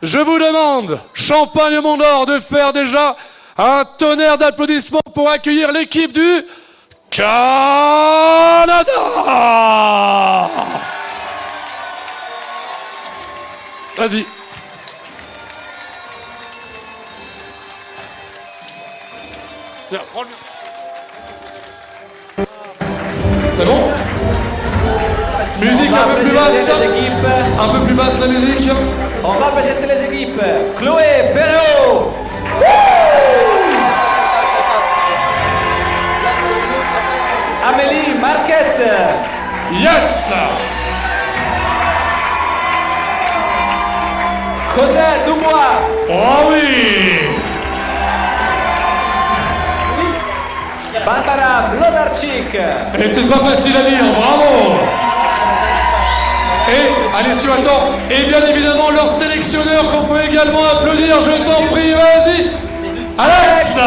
Je vous demande, Champagne Mont d'Or, de faire déjà un tonnerre d'applaudissements pour accueillir l'équipe du Canada. Vas-y. Tiens, prends le... C'est bon? Musique un peu plus basse. Un peu plus basse la musique. On va présenter les équipes. Chloé Perrault. Amélie Marquette. Yes. José Dubois. Oh oui. Barbara Vlodarczyk. Et c'est pas facile à dire, bravo. Et, allez, sur attends, et bien évidemment leur sélectionneur qu'on peut également applaudir, je t'en prie, vas-y. Alex.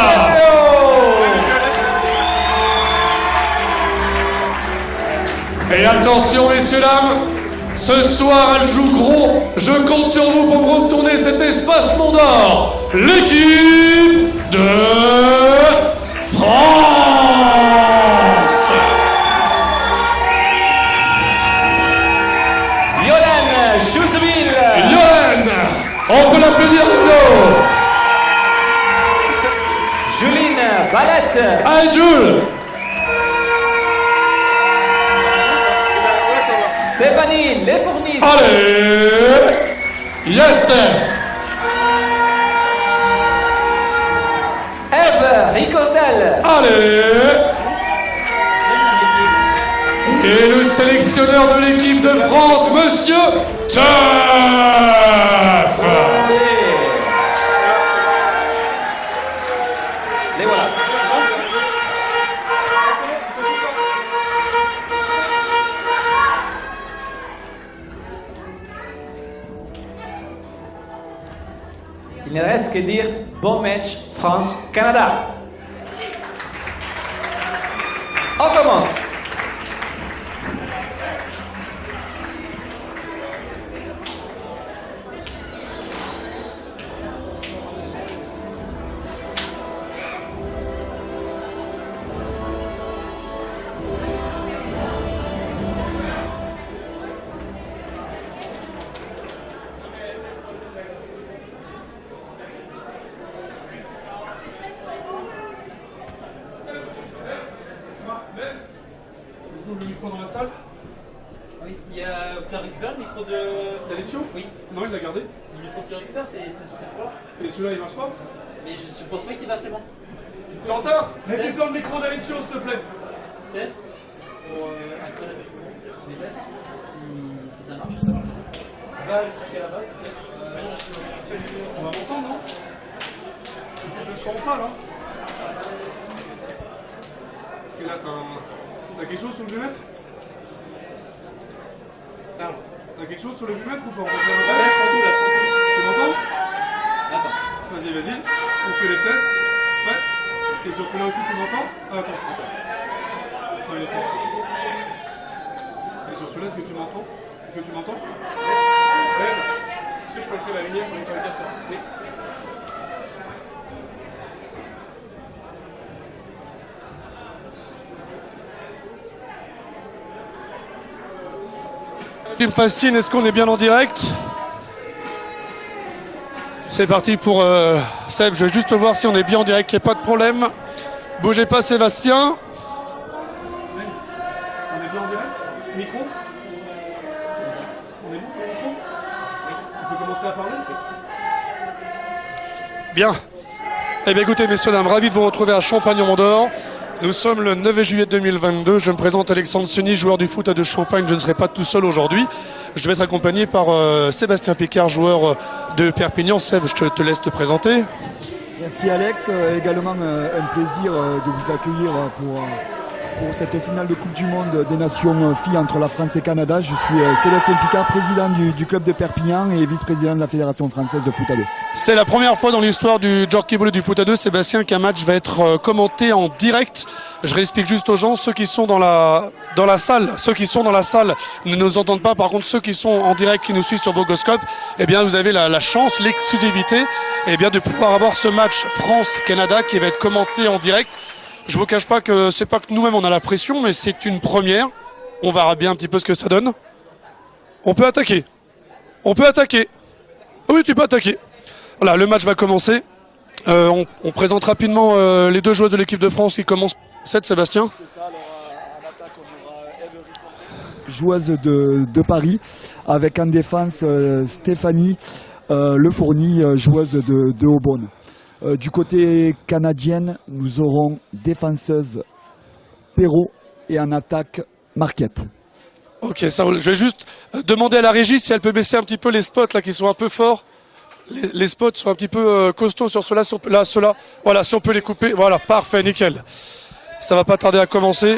Et attention messieurs, dames, ce soir elle joue gros, je compte sur vous pour me retourner cet espace Mont d'Or. L'équipe de France. Yolande Chouzeville. Yolande, on peut l'applaudir de nouveau. Juline Valette. Allez Jules. Stéphanie Lefournis. Allez. Yes Steph. Eve Ricordel. Allez. Et le sélectionneur de l'équipe de France, Monsieur Teuf. Les voilà. Il ne reste que dire bon match France-Canada. On commence. Le micro dans la salle? Oui, il y a... Tu as récupéré le micro de... D'Alessio? Oui. Non, il l'a gardé. Le micro que tu récupères, c'est sur cette fois. Et celui-là, il marche pas? Mais je suppose pas qu'il va, c'est bon. Quentin, mets dans le micro d'Alessio, s'il te plaît. Test. Pour accélérer les tests. Si ça marche, ça marche. Va jusqu'à là-bas. On va m'entendre, non? Je suis en salle, hein. Et là, t'as quelque chose sur le vumètre? Parle. T'as quelque chose sur le vumètre ou pas? Ouais, je prends tout là. Tu m'entends? Attends. Vas-y, vas-y. On fait les tests. Ouais. Et sur celui-là aussi, tu m'entends? Ah, attends. Ouais, les tests. Et sur celui-là, est-ce que tu m'entends? Est-ce que tu m'entends? Ouais. Est-ce que je peux allumer la lumière pour que tu le testes? Oui. Ce qui me fascine, est-ce qu'on est bien en direct? C'est parti pour Seb, je vais juste voir si on est bien en direct, qu'il n'y ait pas de problème. Bougez pas Sébastien. On est bien en direct? Micro? On est bon pour le micro? Oui. On peut commencer à parler? Bien. Eh bien écoutez messieurs, dames, ravi de vous retrouver à Champagne-Mont d'Or. Nous sommes le 9 juillet 2022. Je me présente Alexandre Sunny, joueur du foot à de Champagne. Je ne serai pas tout seul aujourd'hui. Je vais être accompagné par Sébastien Picard, joueur de Perpignan. Seb, je te laisse te présenter. Merci Alex. Également un plaisir de vous accueillir pour cette finale de Coupe du Monde des Nations filles entre la France et le Canada. Je suis Sébastien Picard, président du club de Perpignan et vice-président de la Fédération française de foot à 2. C'est la première fois dans l'histoire du Jockey Ball du foot à 2, Sébastien, qu'un match va être commenté en direct. Je réexplique juste aux gens, ceux qui sont dans la salle, ne nous entendent pas. Par contre, ceux qui sont en direct, qui nous suivent sur Vogoscope, eh bien, vous avez la chance, l'exclusivité, eh bien, de pouvoir avoir ce match France-Canada qui va être commenté en direct. Je vous cache pas que c'est pas que nous-mêmes on a la pression, mais c'est une première. On verra bien un petit peu ce que ça donne. On peut attaquer. Oui, tu peux attaquer. Voilà, le match va commencer. On présente rapidement les deux joueuses de l'équipe de France qui commencent. Sébastien. C'est ça, alors en attaque on aura Eve Ricordi, joueuse de Paris, avec en défense Stéphanie Le Fourny, joueuse de Aubonne. Du côté canadien, nous aurons défenseuse Perrault et en attaque Marquette. Ok, ça roule. Je vais juste demander à la régie si elle peut baisser un petit peu les spots là qui sont un peu forts. Les spots sont un petit peu costauds sur ceux-là, ceux-là. Voilà, si on peut les couper. Voilà, parfait, nickel. Ça va pas tarder à commencer.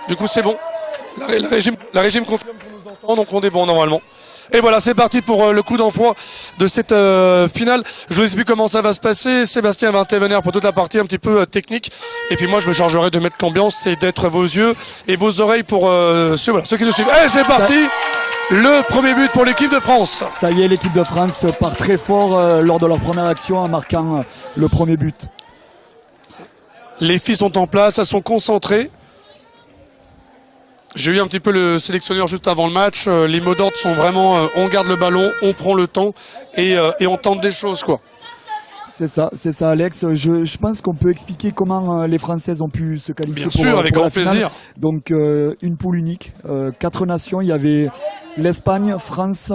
Du coup, c'est bon. La régie me confirme qu'on nous entend, donc on est bon normalement. Et voilà, c'est parti pour le coup d'envoi de cette finale. Je vous explique comment ça va se passer. Sébastien va intervenir pour toute la partie un petit peu technique. Et puis moi, je me chargerai de mettre l'ambiance et d'être vos yeux et vos oreilles pour ceux qui nous suivent. Allez, c'est parti. Le premier but pour l'équipe de France. Ça y est, l'équipe de France part très fort lors de leur première action en marquant le premier but. Les filles sont en place, elles sont concentrées. J'ai eu un petit peu le sélectionneur juste avant le match. Les mots d'ordre sont vraiment on garde le ballon, on prend le temps et on tente des choses, quoi. C'est ça Alex. Je pense qu'on peut expliquer comment les Françaises ont pu se qualifier. Bien sûr, avec grand plaisir. Donc une poule unique, 4 nations. Il y avait l'Espagne, France,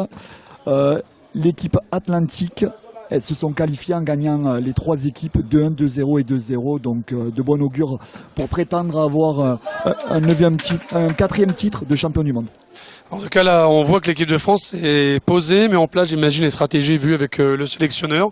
l'équipe atlantique. Elles se sont qualifiées en gagnant les 3 équipes 2-1, 2-0 et 2-0. Donc de bon augure pour prétendre avoir un 4e titre de champion du monde. En tout cas, là, on voit que l'équipe de France est posée, mais en place, j'imagine, les stratégies vues avec le sélectionneur.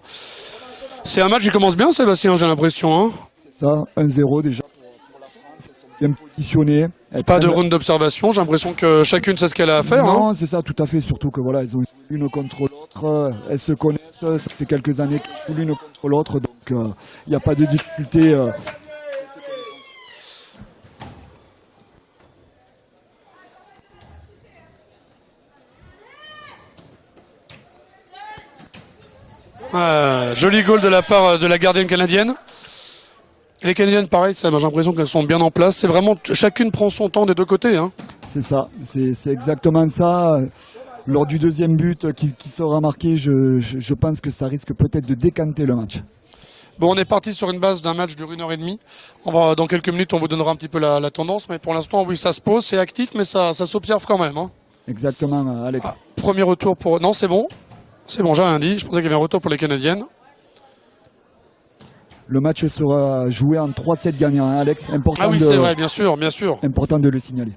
C'est un match qui commence bien, Sébastien, j'ai l'impression. Hein. C'est ça, 1-0 déjà pour la France. Elles sont bien positionnées. Pas de round d'observation, j'ai l'impression que chacune sait ce qu'elle a à faire. Non, hein. c'est ça, tout à fait. Surtout que voilà, elles ont joué l'une contre l'autre. Elles se connaissent. Ça fait quelques années qu'elles jouent l'une contre l'autre. Donc, il n'y a pas de difficulté. Joli goal de la part de la gardienne canadienne. Les Canadiennes, pareil, j'ai l'impression qu'elles sont bien en place. C'est vraiment, chacune prend son temps des deux côtés. Hein. C'est ça, c'est exactement ça. Lors du deuxième but qui sera marqué, je pense que ça risque peut-être de décanter le match. Bon, on est parti sur une base d'un match de 1h30. Dans quelques minutes, on vous donnera un petit peu la tendance. Mais pour l'instant, oui, ça se pose, c'est actif, mais ça s'observe quand même. Hein. Exactement, Alex. Premier retour pour... Non, c'est bon. C'est bon, j'ai rien dit. Je pensais qu'il y avait un retour pour les Canadiennes. Le match sera joué en 3-7 gagnants, hein, Alex. Important c'est vrai, bien sûr, bien sûr. Important de le signaler.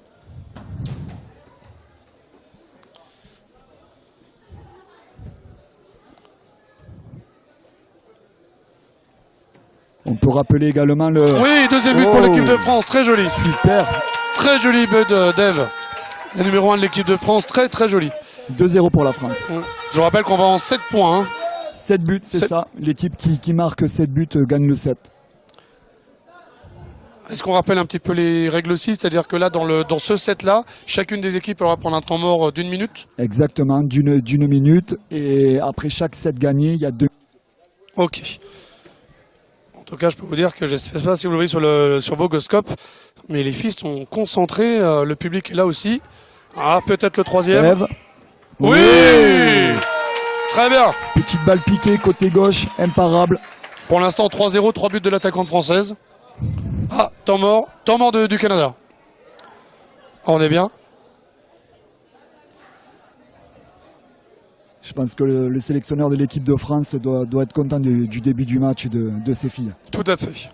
On peut rappeler également le... Oui, deuxième but pour l'équipe de France, très joli. Super. Très joli but d'Eve. Le numéro 1 de l'équipe de France, très très joli. 2-0 pour la France. Je vous rappelle qu'on va en 7 points. Hein. 7 buts, c'est ça. L'équipe qui marque 7 buts gagne le 7. Est-ce qu'on rappelle un petit peu les règles aussi? C'est-à-dire que là, dans ce set-là, chacune des équipes va prendre un temps mort d'1 minute? Exactement, d'une minute. Et après chaque set gagné, il y a 2 minutes. Ok. En tout cas, je peux vous dire que je ne sais pas si vous le voyez sur Vogoscope, mais les filles sont concentrées. Le public est là aussi. Ah, peut-être le troisième. Eve. Oui, très bien. Petite balle piquée, côté gauche, imparable. Pour l'instant, 3-0, 3 buts de l'attaquante française. Ah, temps mort du Canada. Ah, on est bien. Je pense que le sélectionneur de l'équipe de France doit être content du début du match de ses filles. Tout à fait.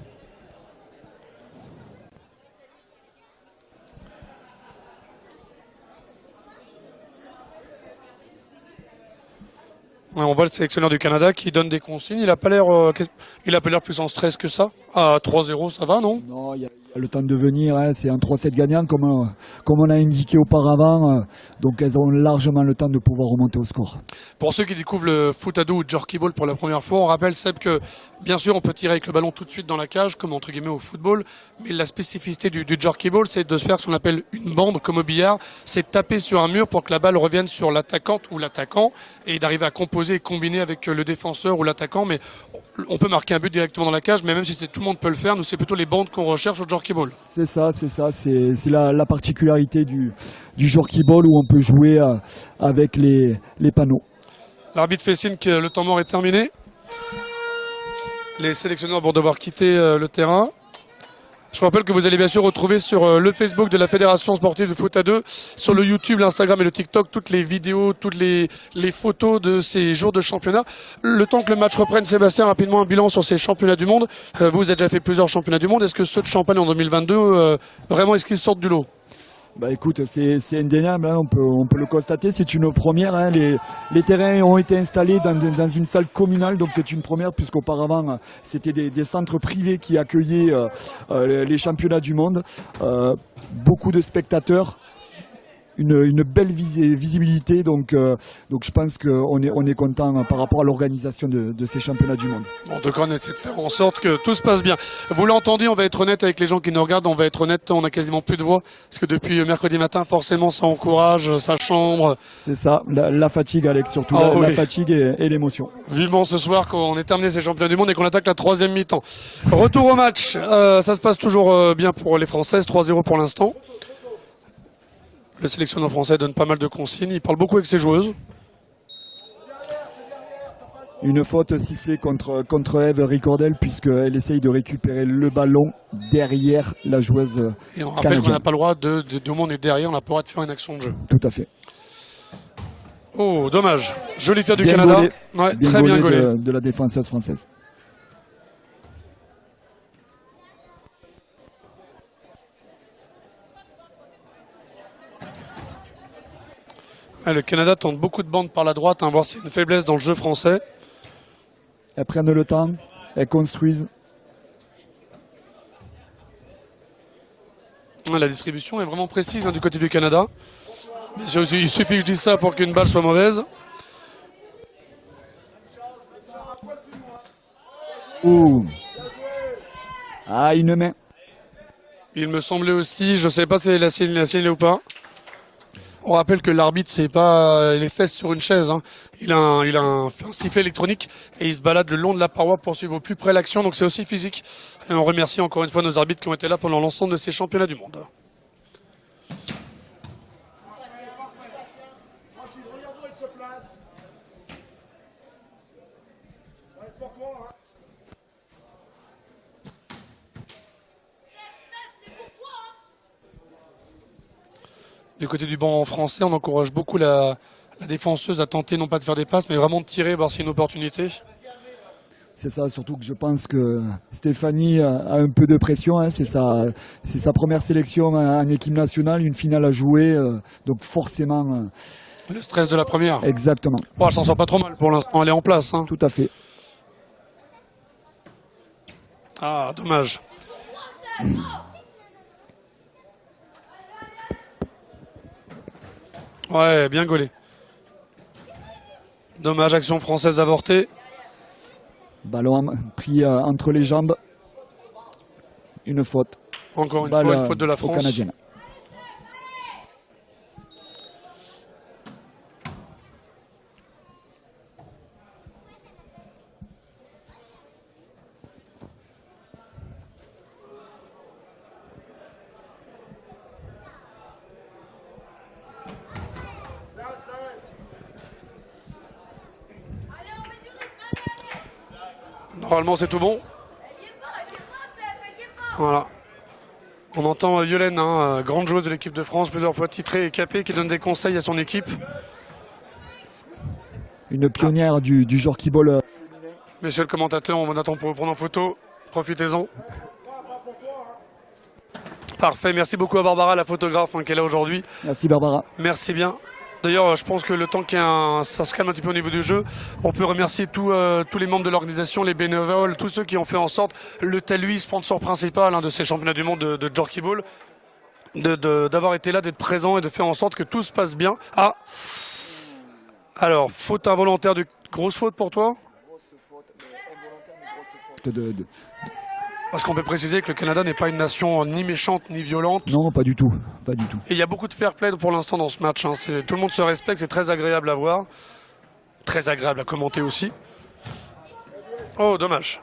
On voit le sélectionneur du Canada qui donne des consignes. Il a pas l'air plus en stress que ça. À 3-0, ça va, non? Non, il y a le temps de venir, hein, c'est un 3-7 gagnant comme on a indiqué auparavant, donc elles ont largement le temps de pouvoir remonter au score. Pour ceux qui découvrent le foot à dos ou jerky ball pour la première fois, on rappelle Seb que bien sûr on peut tirer avec le ballon tout de suite dans la cage comme entre guillemets au football, mais la spécificité du jerky ball c'est de se faire ce qu'on appelle une bande comme au billard, c'est de taper sur un mur pour que la balle revienne sur l'attaquante ou l'attaquant et d'arriver à composer et combiner avec le défenseur ou l'attaquant, mais on peut marquer un but directement dans la cage, mais même si tout le monde peut le faire, nous c'est plutôt les bandes qu'on recherche au jerky ball. C'est ça, c'est la particularité du jerky ball où on peut jouer avec les panneaux. L'arbitre fait signe que le temps mort est terminé. Les sélectionneurs vont devoir quitter le terrain. Je vous rappelle que vous allez bien sûr retrouver sur le Facebook de la Fédération sportive de foot à 2, sur le YouTube, l'Instagram et le TikTok, toutes les vidéos, toutes les photos de ces jours de championnat. Le temps que le match reprenne, Sébastien, rapidement un bilan sur ces championnats du monde. Vous avez déjà fait plusieurs championnats du monde. Est-ce que ceux de Champagne en 2022, vraiment, est-ce qu'ils sortent du lot? Bah écoute, c'est indéniable, hein, on peut le constater, c'est une première. Hein, les terrains ont été installés dans une salle communale, donc c'est une première puisqu'auparavant c'était des centres privés qui accueillaient les championnats du monde. Beaucoup de spectateurs. Une belle visibilité, donc je pense qu'on est content par rapport à l'organisation de ces championnats du monde. Bon, donc on essaie de faire en sorte que tout se passe bien. Vous l'entendez, on va être honnête avec les gens qui nous regardent, on va être honnête, on a quasiment plus de voix, parce que depuis mercredi matin, forcément, ça encourage, ça chambre. C'est ça, la fatigue, Alex, surtout, la fatigue et l'émotion. Vivement ce soir qu'on ait terminé ces championnats du monde et qu'on attaque la troisième mi-temps. Retour au match, ça se passe toujours bien pour les Françaises, 3-0 pour l'instant. Le sélectionneur français donne pas mal de consignes, il parle beaucoup avec ses joueuses. Une faute sifflée contre Eve Ricordel puisqu'elle essaye de récupérer le ballon derrière la joueuse Et on rappelle qu'on n'a pas le droit, du moment où on est derrière, on n'a pas le droit de faire une action de jeu. Tout à fait. Oh, dommage. Joli tir du bien Canada. Gaulé. Ouais, bien très bien gaulé. De la défenseuse française. Le Canada tente beaucoup de bandes par la droite, voir si c'est une faiblesse dans le jeu français. Elles prennent le temps, elles construisent. La distribution est vraiment précise du côté du Canada. Mais il suffit que je dise ça pour qu'une balle soit mauvaise. Ouh. Ah, une main. Il me semblait aussi, je ne sais pas si la sienne ou pas. On rappelle que l'arbitre, c'est pas les fesses sur une chaise. Hein. Il a un sifflet électronique et il se balade le long de la paroi pour suivre au plus près l'action. Donc c'est aussi physique. Et on remercie encore une fois nos arbitres qui ont été là pendant l'ensemble de ces championnats du monde. Du côté du banc français, on encourage beaucoup la défenseuse à tenter non pas de faire des passes, mais vraiment de tirer, voir s'il y a une opportunité. C'est ça, surtout que je pense que Stéphanie a un peu de pression. Hein, c'est sa première sélection en équipe nationale, une finale à jouer, donc forcément. Le stress de la première. Exactement. Bon, elle s'en sort pas trop mal pour l'instant, elle est en place. Hein. Tout à fait. Ah, dommage. Ouais, bien gaulé. Dommage, action française avortée. Ballon pris entre les jambes. Une faute. Encore une fois, une faute de la France. Canadienne. Normalement, c'est tout bon. Voilà. On entend Violaine, grande joueuse de l'équipe de France, plusieurs fois titrée et capée, qui donne des conseils à son équipe. Une pionnière du jerky ball. Messieurs le commentateur, on attend pour vous prendre en photo. Profitez-en. Parfait. Merci beaucoup à Barbara, la photographe, qui est là aujourd'hui. Merci Barbara. Merci bien. D'ailleurs, je pense que le temps ça se calme un petit peu au niveau du jeu, on peut remercier tous les membres de l'organisation, les bénévoles, tous ceux qui ont fait en sorte, le Talui, sponsor principal de ces championnats du monde de Jorky Ball, d'avoir été là, d'être présent et de faire en sorte que tout se passe bien. Ah, alors, faute involontaire, grosse faute pour toi? Parce qu'on peut préciser que le Canada n'est pas une nation ni méchante ni violente. Non, pas du tout, pas du tout. Et il y a beaucoup de fair play pour l'instant dans ce match. Tout le monde se respecte, c'est très agréable à voir. Très agréable à commenter aussi. Oh, dommage.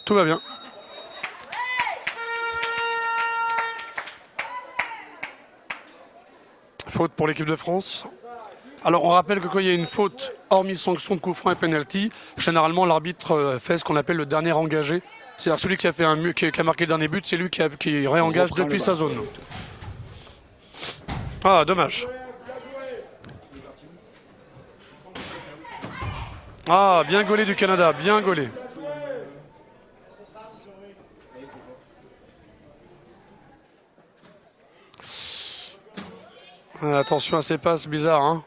Tout va bien. Faute pour l'équipe de France. Alors on rappelle que quand il y a une faute, hormis sanction de coup franc et penalty, généralement l'arbitre fait ce qu'on appelle le dernier engagé. C'est-à-dire celui qui a marqué le dernier but, c'est lui qui réengage depuis sa zone. Ah, dommage. Ah, bien gaulé du Canada, bien gaulé. Attention à ces passes bizarres, hein.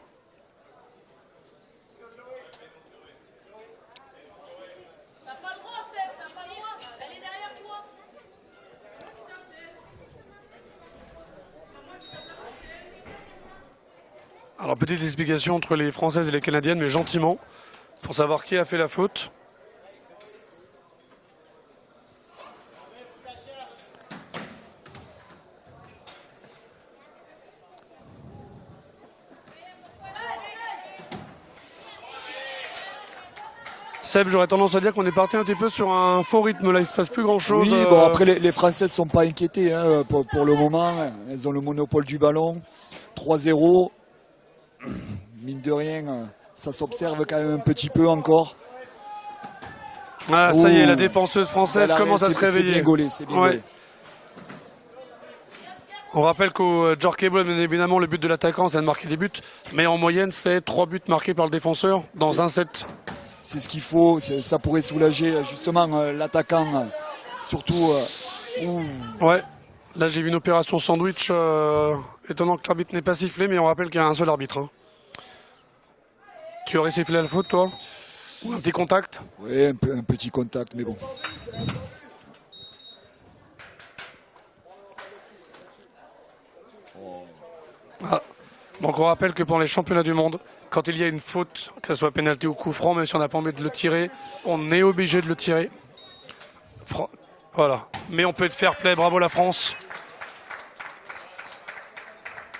T'as pas le droit, Steph, t'as pas le droit. Elle est derrière toi. Alors petite explication entre les Françaises et les Canadiennes, mais gentiment, pour savoir qui a fait la faute. Seb, j'aurais tendance à dire qu'on est parti un petit peu sur un faux rythme. Là, il se passe plus grand-chose. Oui, bon, après, les Françaises sont pas inquiétées pour le moment. Elles ont le monopole du ballon. 3-0. Mine de rien, ça s'observe quand même un petit peu encore. Ah, ça y est, la défenseuse française commence à se réveiller. C'est bien gaulé, c'est bien gaulé. On rappelle qu'au Jorky Ball, bien évidemment, le but de l'attaquant, c'est de marquer des buts. Mais en moyenne, c'est 3 buts marqués par le défenseur dans un set. C'est ce qu'il faut, ça pourrait soulager justement l'attaquant, surtout. Ouais, là j'ai vu une opération sandwich, étonnant que l'arbitre n'ait pas sifflé, mais on rappelle qu'il y a un seul arbitre. Hein. Tu aurais sifflé la faute, toi? Ou un petit contact? Oui, un petit contact, mais bon. Ah. Donc on rappelle que pendant les championnats du monde, quand il y a une faute, que ce soit pénalty ou coup franc, même si on n'a pas envie de le tirer, on est obligé de le tirer. Voilà. Mais on peut être fair play, bravo la France.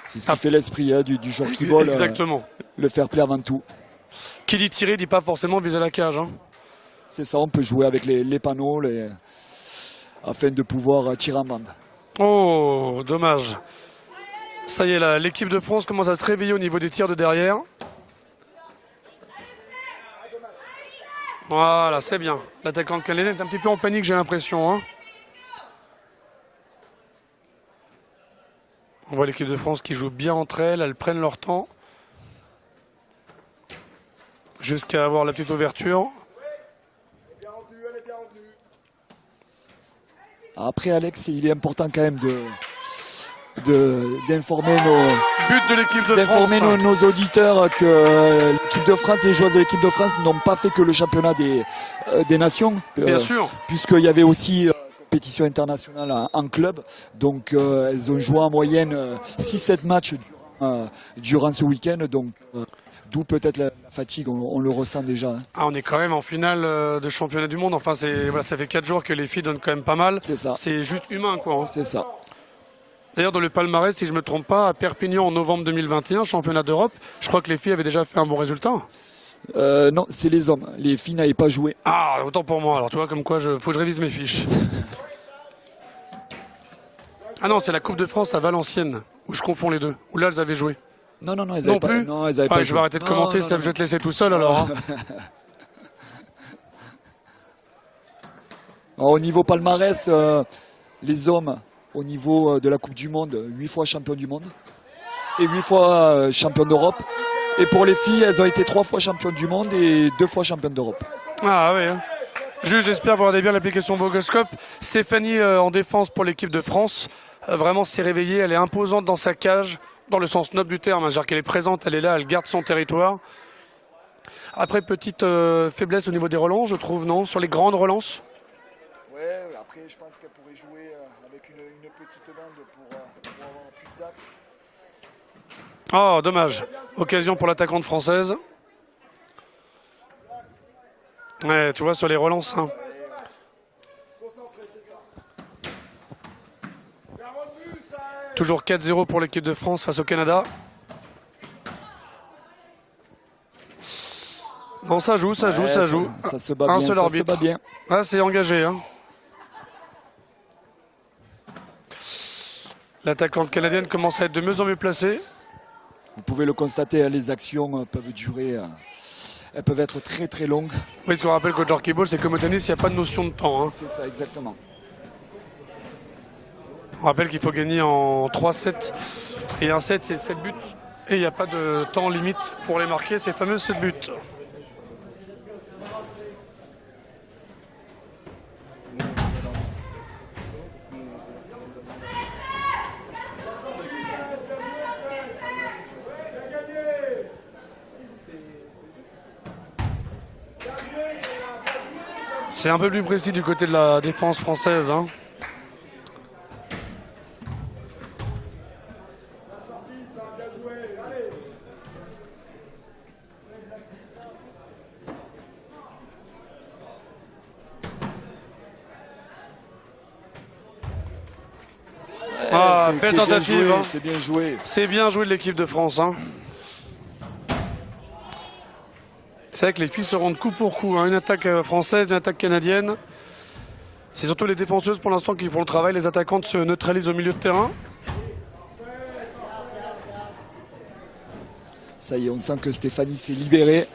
C'est ce qui fait l'esprit du Jorky Ball. Exactement. Le fair play avant tout. Qui dit tirer, dit pas forcément viser la cage. Hein. C'est ça, on peut jouer avec les panneaux afin de pouvoir tirer en bande. Oh, dommage. Ça y est, là, l'équipe de France commence à se réveiller au niveau des tirs de derrière. Voilà, c'est bien. L'attaquant canadien est un petit peu en panique, j'ai l'impression. Hein. On voit l'équipe de France qui joue bien entre elles prennent leur temps. Jusqu'à avoir la petite ouverture. Après, Alex, il est important quand même d'informer nos auditeurs que l'équipe de France, les joueurs de l'équipe de France n'ont pas fait que le championnat des nations. Bien sûr. Puisqu'il y avait aussi compétition internationale en club. Donc elles ont joué en moyenne 6-7 matchs durant ce week-end. Donc d'où peut-être la fatigue, on le ressent déjà. Hein. Ah, on est quand même en finale de championnat du monde. Enfin, voilà, ça fait 4 jours que les filles donnent quand même pas mal. C'est ça. C'est juste humain, quoi. Hein. C'est ça. D'ailleurs, dans le palmarès, si je ne me trompe pas, à Perpignan en novembre 2021, championnat d'Europe, je crois que les filles avaient déjà fait un bon résultat. Non, c'est les hommes. Les filles n'avaient pas joué. Ah, autant pour moi. Alors, tu vois, comme quoi, faut que je révise mes fiches. Ah non, c'est la Coupe de France à Valenciennes, où je confonds les deux. Où là, elles avaient joué. Non, elles non avaient plus. Pas, non, elles avaient pas je vais arrêter de commenter, ça, je vais te laisser tout seul, alors. Hein. Alors, au niveau palmarès, les hommes, au niveau de la Coupe du Monde, 8 fois champion du monde et 8 fois champion d'Europe. Et pour les filles, elles ont été 3 fois championnes du monde et 2 fois championnes d'Europe. Ah oui. Hein. Jules, j'espère vous regardez bien l'application Vogoscope. Stéphanie en défense pour l'équipe de France. Vraiment s'est réveillée, elle est imposante dans sa cage, dans le sens noble du terme. C'est-à-dire qu'elle est présente, elle est là, elle garde son territoire. Après, petite faiblesse au niveau des relances, je trouve, non? Sur les grandes relances. Ouais, après je pense qu'elle pourrait jouer avec une petite bande pour avoir plus d'axe. Oh, dommage. Occasion pour l'attaquante française. Ouais, tu vois, sur les relances. Hein. Toujours 4-0 pour l'équipe de France face au Canada. Non, ça joue, ça joue, ça joue. Ça se bat Un bien, seul ça se arbitre. bat bien. Ah, c'est engagé. Hein. L'attaquante canadienne commence à être de mieux en mieux placée. Vous pouvez le constater, les actions peuvent durer, elles peuvent être très très longues. Oui, ce qu'on rappelle qu'au hockey-ball, c'est comme au tennis, il n'y a pas de notion de temps. Hein. C'est ça, exactement. On rappelle qu'il faut gagner en 3-7. Et un 7, c'est 7 buts. Et il n'y a pas de temps limite pour les marquer, ces fameux 7 buts. C'est un peu plus précis du côté de la défense française. Hein. Ah, belle tentative. Hein. C'est bien joué. C'est bien joué de l'équipe de France. Hein. C'est vrai que les filles se rendent coup pour coup. Hein. Une attaque française, une attaque canadienne. C'est surtout les défenseuses pour l'instant qui font le travail. Les attaquantes se neutralisent au milieu de terrain. Ça y est, on sent que Stéphanie s'est libérée.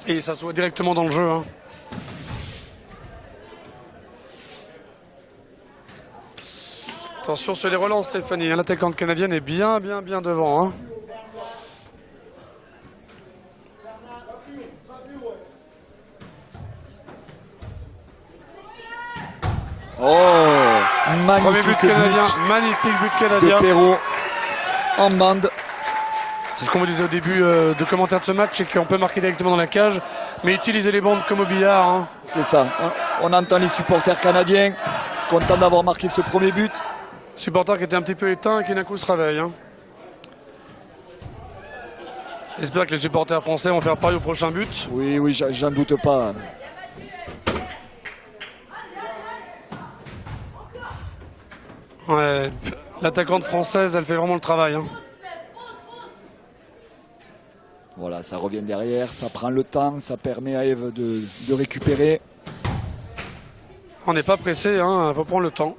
Et ça se voit directement dans le jeu. Hein. Attention sur les relances, Stéphanie. L'attaquante canadienne est bien devant. Hein. Oh, Premier but magnifique canadien. Magnifique but de canadien. Perrault en bande. C'est ce qu'on vous disait au début de commentaire de ce match, c'est qu'on peut marquer directement dans la cage, mais utiliser les bandes comme au billard. Hein. C'est ça. On entend les supporters canadiens contents d'avoir marqué ce premier but. Supporter qui était un petit peu éteint et qui d'un coup se réveille. Hein. J'espère que les supporters français vont faire pareil au prochain but. Oui, j'en doute pas. Ouais, l'attaquante française, elle fait vraiment le travail. Hein. Voilà, ça revient derrière, ça prend le temps, ça permet à Eve de récupérer. On n'est pas pressé, il faut prendre le temps.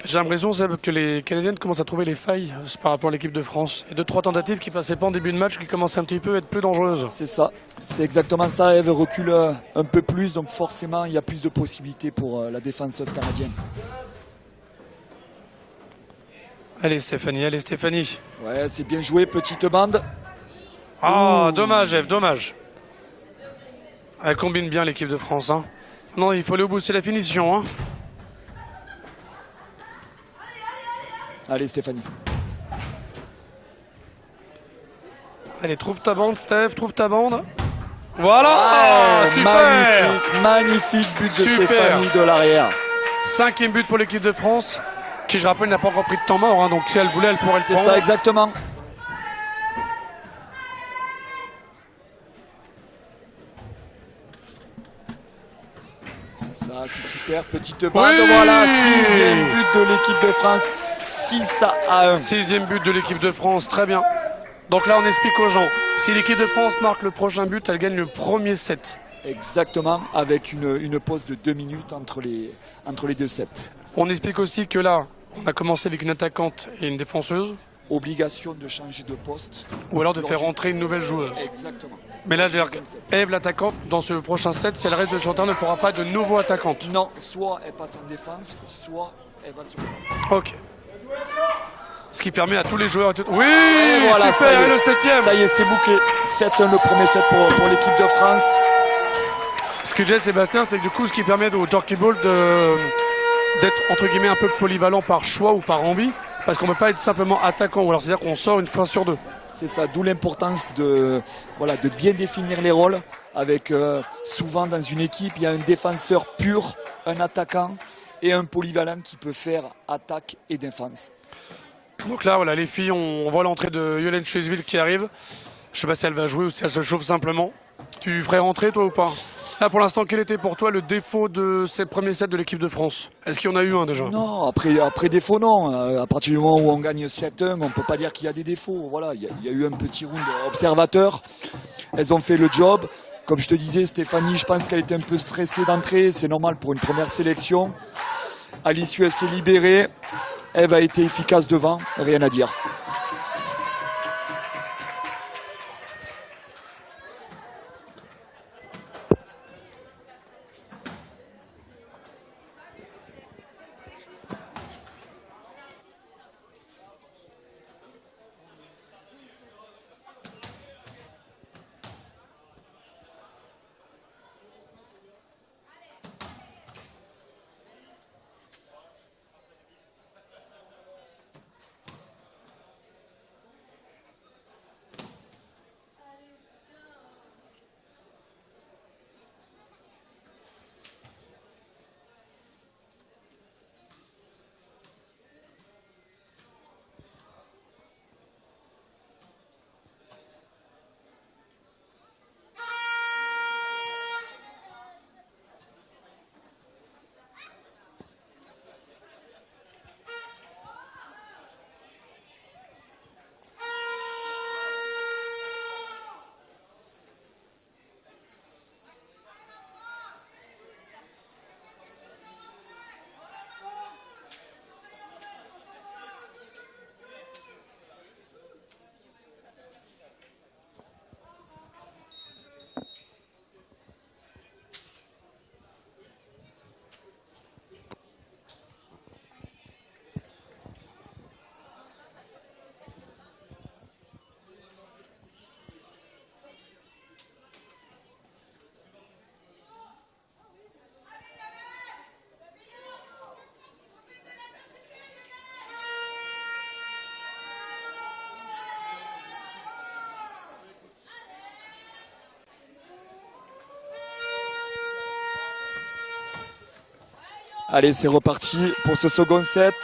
J'ai l'impression Seb, que les Canadiennes commencent à trouver les failles par rapport à l'équipe de France. Il y a 2-3 tentatives qui passaient pas en début de match qui commencent un petit peu à être plus dangereuses. C'est ça, c'est exactement ça. Eve recule un peu plus, donc forcément il y a plus de possibilités pour la défenseuse canadienne. Allez Stéphanie, allez Stéphanie. Ouais, c'est bien joué, petite bande. Ah, dommage Eve, dommage. Elle combine bien l'équipe de France. Hein. Non, il faut aller au bout, c'est la finition. Hein. Allez Stéphanie. Allez, trouve ta bande Steph, trouve ta bande. Voilà, super. Magnifique but de Super. Stéphanie de l'arrière. 5e but pour l'équipe de France, qui je rappelle n'a pas encore pris de temps mort, hein, donc si elle voulait, elle pourrait le C'est prendre. ça exactement. C'est ça, c'est super, petite bande. Oui. Voilà, 6e but de l'équipe de France. 6-1. 6e but de l'équipe de France, très bien. Donc là, on explique aux gens, si l'équipe de France marque le prochain but, elle gagne le premier set. Exactement, avec une pause de 2 minutes entre les 2 sets. On explique aussi que là, on a commencé avec une attaquante et une défenseuse, Obligation de changer de poste. ou alors de faire rentrer une nouvelle joueuse. Exactement. Mais là, j'ai Eve, l'attaquante, dans ce prochain set, si elle reste sur le terrain, ne pourra pas être de nouveau attaquante. Non, soit elle passe en défense, soit elle va sur le banc. Ok. Ce qui permet à tous les joueurs... Oui, Et voilà, ça super, y est. et le 7e. Ça y est, c'est bouclé. 7-1 le premier set pour l'équipe de France. Ce que disait Sébastien, c'est que du coup, ce qui permet au Jorky Ball d'être entre guillemets un peu polyvalent par choix ou par envie, parce qu'on ne peut pas être simplement attaquant, ou alors c'est-à-dire qu'on sort une fois sur deux. C'est ça, d'où l'importance de bien définir les rôles. Avec souvent dans une équipe, il y a un défenseur pur, un attaquant et un polyvalent qui peut faire attaque et défense. Donc là, voilà, les filles, on voit l'entrée de Yolène Chesville qui arrive. Je sais pas si elle va jouer ou si elle se chauffe simplement. Tu ferais rentrer toi ou pas? Là pour l'instant, quel était pour toi le défaut de ces premiers sets de l'équipe de France? Est-ce qu'il y en a eu un déjà? Non, après défaut non. À partir du moment où on gagne 7-1, on peut pas dire qu'il y a des défauts. Voilà, il y a eu un petit round observateur. Elles ont fait le job. Comme je te disais, Stéphanie, je pense qu'elle était un peu stressée d'entrée. C'est normal pour une première sélection. À l'issue, elle s'est libérée. Eve a été efficace devant. Rien à dire. Allez, c'est reparti pour ce second set.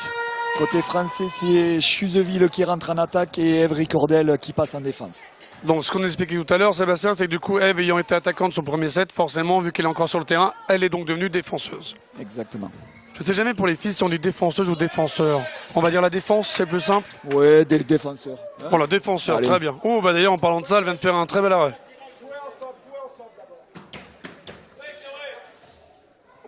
Côté français, c'est Chuseville qui rentre en attaque et Eve Cordel qui passe en défense. Donc ce qu'on expliquait tout à l'heure, Sébastien, c'est que du coup, Eve ayant été attaquante sur le premier set, forcément, vu qu'elle est encore sur le terrain, elle est donc devenue défenseuse. Exactement. Je sais jamais pour les filles si on dit défenseuse ou défenseur. On va dire la défense, c'est plus simple. Ouais, des défenseurs. Hein. Bon, la défenseur, Allez. très bien. Oh, bah d'ailleurs, en parlant de ça, elle vient de faire un très bel arrêt.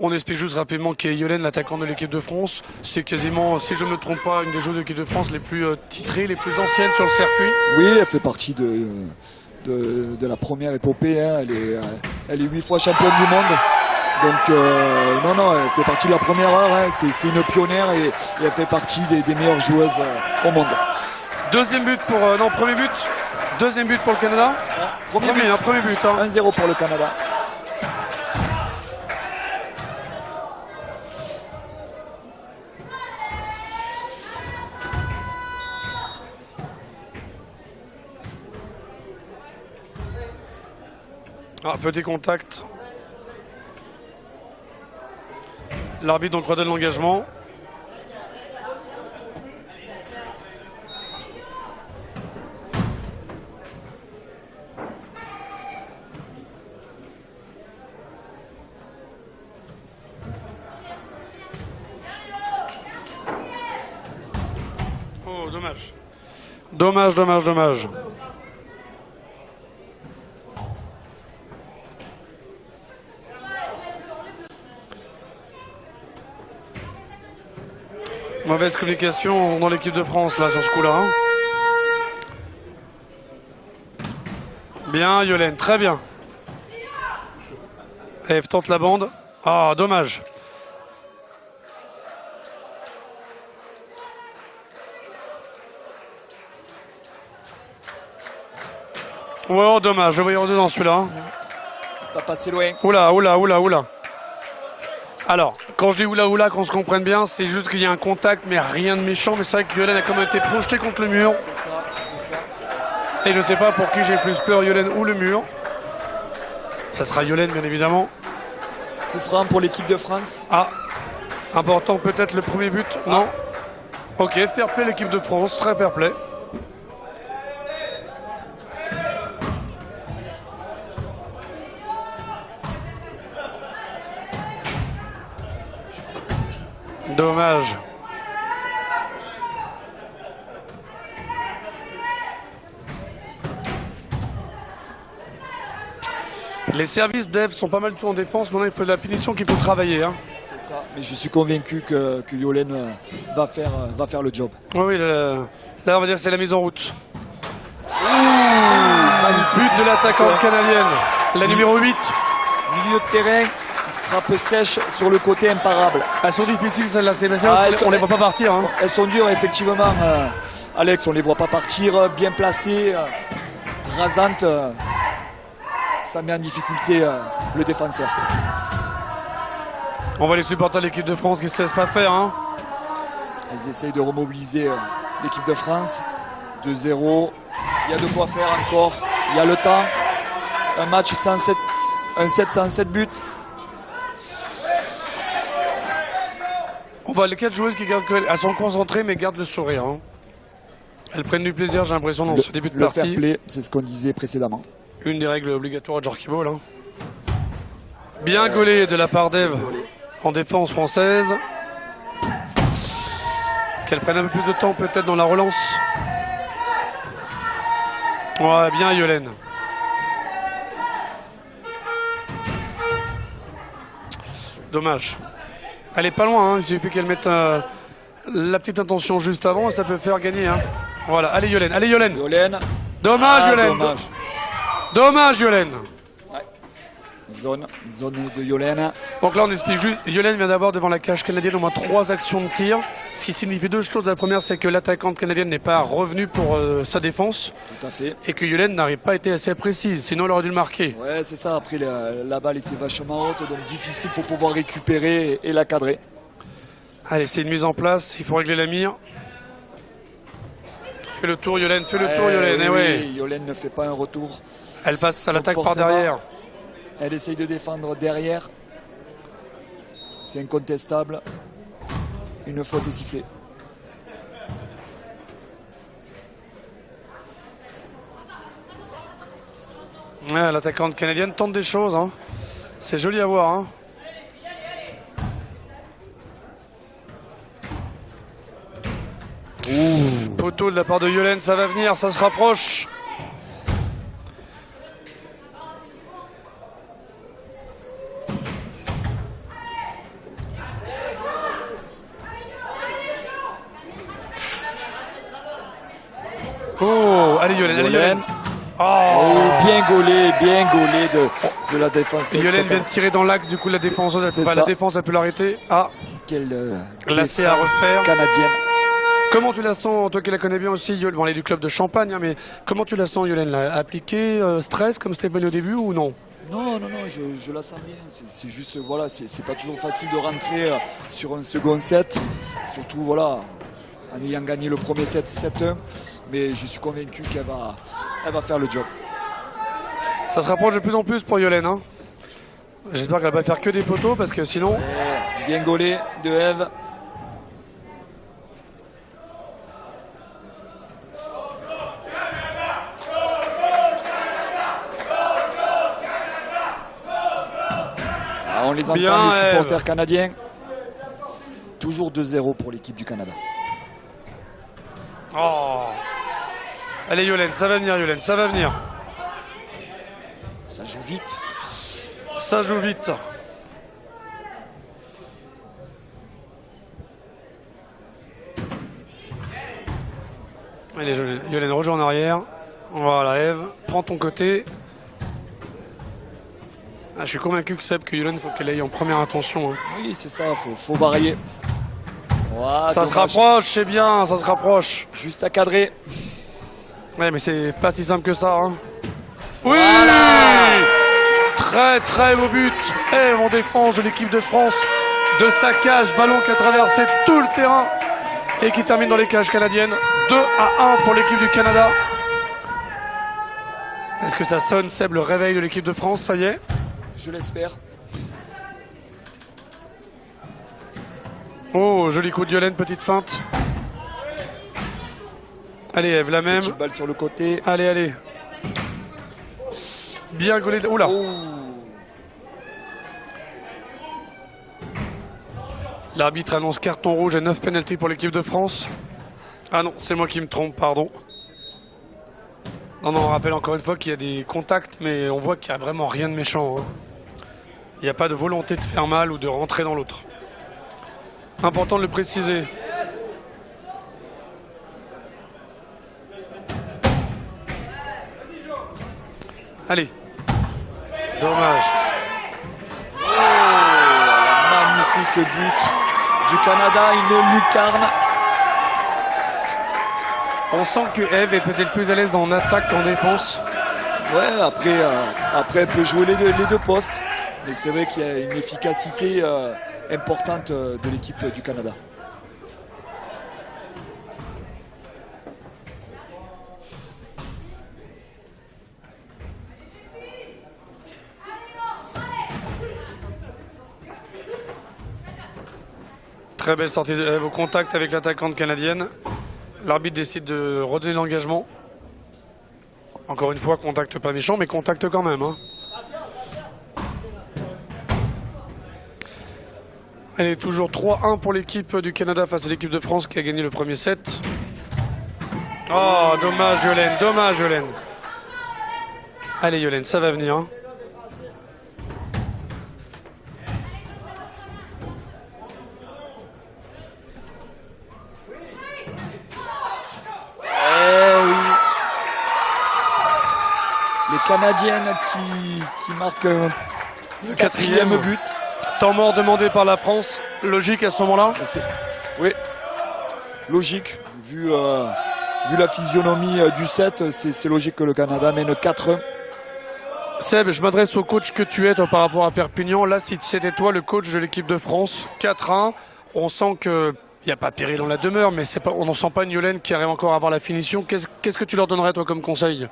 On explique juste rapidement qu'est Yolène, l'attaquante de l'équipe de France. C'est quasiment, si je ne me trompe pas, une des joueuses de l'équipe de France les plus titrées, les plus anciennes sur le circuit. Oui, elle fait partie de la première épopée. Hein. Elle est 8 fois championne du monde. Donc, non, elle fait partie de la première heure. Hein. C'est une pionnière et elle fait partie des meilleures joueuses au monde. Deuxième but pour... non, premier but. Deuxième but pour le Canada. Premier but. Hein. 1-0 pour le Canada. Ah, petit contact. L'arbitre donc redonne l'engagement. Oh, dommage. Dommage. Mauvaise communication dans l'équipe de France là sur ce coup-là. Hein. Bien Yolène, très bien. Eve tente la bande. Ah, dommage. Oh, dommage, je voyais en dedans celui-là. Hein. Pas passé loin. Oula, oula, oula, oula. Alors, quand je dis oula, oula, qu'on se comprenne bien, c'est juste qu'il y a un contact, mais rien de méchant. Mais c'est vrai que Yolène a quand même été projetée contre le mur. C'est ça, c'est ça. Et je ne sais pas pour qui j'ai plus peur, Yolène ou le mur. Ça sera Yolène, bien évidemment. Coup franc pour l'équipe de France. Ah, important peut-être le premier but. Non. Ok, fair play l'équipe de France, très fair play. Dommage. Les services d'Eve sont pas mal tout en défense. Maintenant, il faut de la finition qu'il faut travailler. Hein. C'est ça. Mais je suis convaincu que Yolène va faire le job. Oui, là, on va dire que c'est la mise en route. But de l'attaquante canadienne, la numéro 8. Milieu de terrain, frappe sèche sur le côté imparable. Elles sont difficiles celles-là, c'est on les voit pas partir. Hein. Elles sont dures, effectivement. Alex, on les voit pas partir. Bien placées, rasantes. Ça met en difficulté le défenseur. On va les supporter l'équipe de France qui ne se laisse pas faire. Hein. Elles essayent de remobiliser l'équipe de France. 2-0. Il y a de quoi faire encore. Il y a le temps. Un match sans 7, un 7 sans 7 buts. On voit les 4 joueuses qui gardent, elles sont concentrées mais gardent le sourire. Hein. Elles prennent du plaisir, j'ai l'impression, dans ce début de partie. Le fair play, c'est ce qu'on disait précédemment. Une des règles obligatoires de Jorki Ball. Hein. Bien gaulé de la part d'Eve en défense française. Qu'elle prenne un peu plus de temps peut-être dans la relance. Ouais, bien Yolène. Dommage. Elle est pas loin, hein. Il suffit qu'elle mette la petite intention juste avant et ça peut faire gagner. Hein. Voilà, allez Yolène, allez Yolène. Yolène. Dommage Yolène. Dommage. Dommage Yolène. Zone de Yolène. Donc là on explique juste, Yolène vient d'avoir devant la cage canadienne au moins 3 actions de tir, ce qui signifie 2 choses. La première c'est que l'attaquante canadienne n'est pas revenue pour sa défense. Tout à fait. Et que Yolène n'arrive pas été assez précise, sinon elle aurait dû le marquer. Ouais c'est ça, après la balle était vachement haute, donc difficile pour pouvoir récupérer et la cadrer. Allez, c'est une mise en place, il faut régler la mire. Fais le tour Yolène, fais le tour Yolène, oui, eh ouais. Yolène ne fait pas un retour. Elle passe à l'attaque par forcément, derrière. Elle essaye de défendre derrière. C'est incontestable. Une faute est sifflée. Ouais, l'attaquante canadienne tente des choses. Hein. C'est joli à voir. Hein. Poteau de la part de Yolène, ça va venir, ça se rapproche. Oh, allez Yolène, allez Yolène. Oh, bien gaulé de la défense. Yolène vient de tirer dans l'axe, du coup la défense, la défense elle peut l'arrêter. Ah, quelle lacet à refaire. Canadienne. Comment tu la sens, toi qui la connais bien aussi, Yolène, bon, elle est du club de Champagne, hein, mais comment tu la sens Yolène là, appliquée, stress comme Stéphanie au début ou non? Non, je la sens bien. C'est juste, voilà, c'est pas toujours facile de rentrer sur un second set. Surtout, voilà, en ayant gagné le premier set 7-1. Mais je suis convaincu qu'elle va faire le job. Ça se rapproche de plus en plus pour Yolène. Hein. J'espère qu'elle va pas faire que des poteaux parce que sinon... Bien gaulé de Eve. On les entend, bien, les supporters canadiens. Toujours 2-0 pour l'équipe du Canada. Oh. Allez Yolène, ça va venir Yolène, ça va venir. Ça joue vite. Ça joue vite. Allez Yolène, rejoins en arrière. Voilà Eve, prends ton côté. Ah, je suis convaincu que Yolène, il faut qu'elle aille en première intention. Hein. Oui, c'est ça, faut varier. Wow, ça se rapproche, c'est bien, ça se rapproche. Juste à cadrer. Ouais, mais c'est pas si simple que ça. Hein. Oui, Voilà. très très beau but. Ève en défense de l'équipe de France de sa cage. Ballon qui a traversé tout le terrain et qui termine dans les cages canadiennes. 2-1 pour l'équipe du Canada. Est-ce que ça sonne, Seb, le réveil de l'équipe de France? Ça y est? Je l'espère. Oh, joli coup de Yolène, petite feinte. Allez, Ève, la même. Petite balle sur le côté. Allez, allez. Bien gaulé. Oula. Oh. L'arbitre annonce carton rouge et 9 pénaltys pour l'équipe de France. Ah non, c'est moi qui me trompe, pardon. Non, on rappelle encore une fois qu'il y a des contacts, mais on voit qu'il n'y a vraiment rien de méchant. Hein. Il n'y a pas de volonté de faire mal ou de rentrer dans l'autre. Important de le préciser. Allez. Dommage. Magnifique but du Canada, une lucarne. On sent que Ève est peut-être plus à l'aise en attaque qu'en défense. Ouais, après elle peut jouer les deux postes. Mais c'est vrai qu'il y a une efficacité importante de l'équipe du Canada. Très belle sortie de Ève au contact avec l'attaquante canadienne. L'arbitre décide de redonner l'engagement. Encore une fois, contact pas méchant, mais contact quand même. Hein. Allez, toujours 3-1 pour l'équipe du Canada face à l'équipe de France qui a gagné le premier set. Oh, dommage Yolène, dommage Yolène. Allez Yolène, ça va venir. Hein. Les Canadiennes qui marquent Le quatrième but. Temps mort demandé par la France. Logique à ce moment-là. Oui, logique. Vu la physionomie du set, c'est logique que le Canada mène 4-1. Seb, je m'adresse au coach que tu es toi, par rapport à Perpignan. Là, si c'était toi le coach de l'équipe de France, 4-1, on sent que il n'y a pas péril dans la demeure, mais on n'en sent pas une Yolène qui arrive encore à avoir la finition. Qu'est-ce que tu leur donnerais toi comme conseil?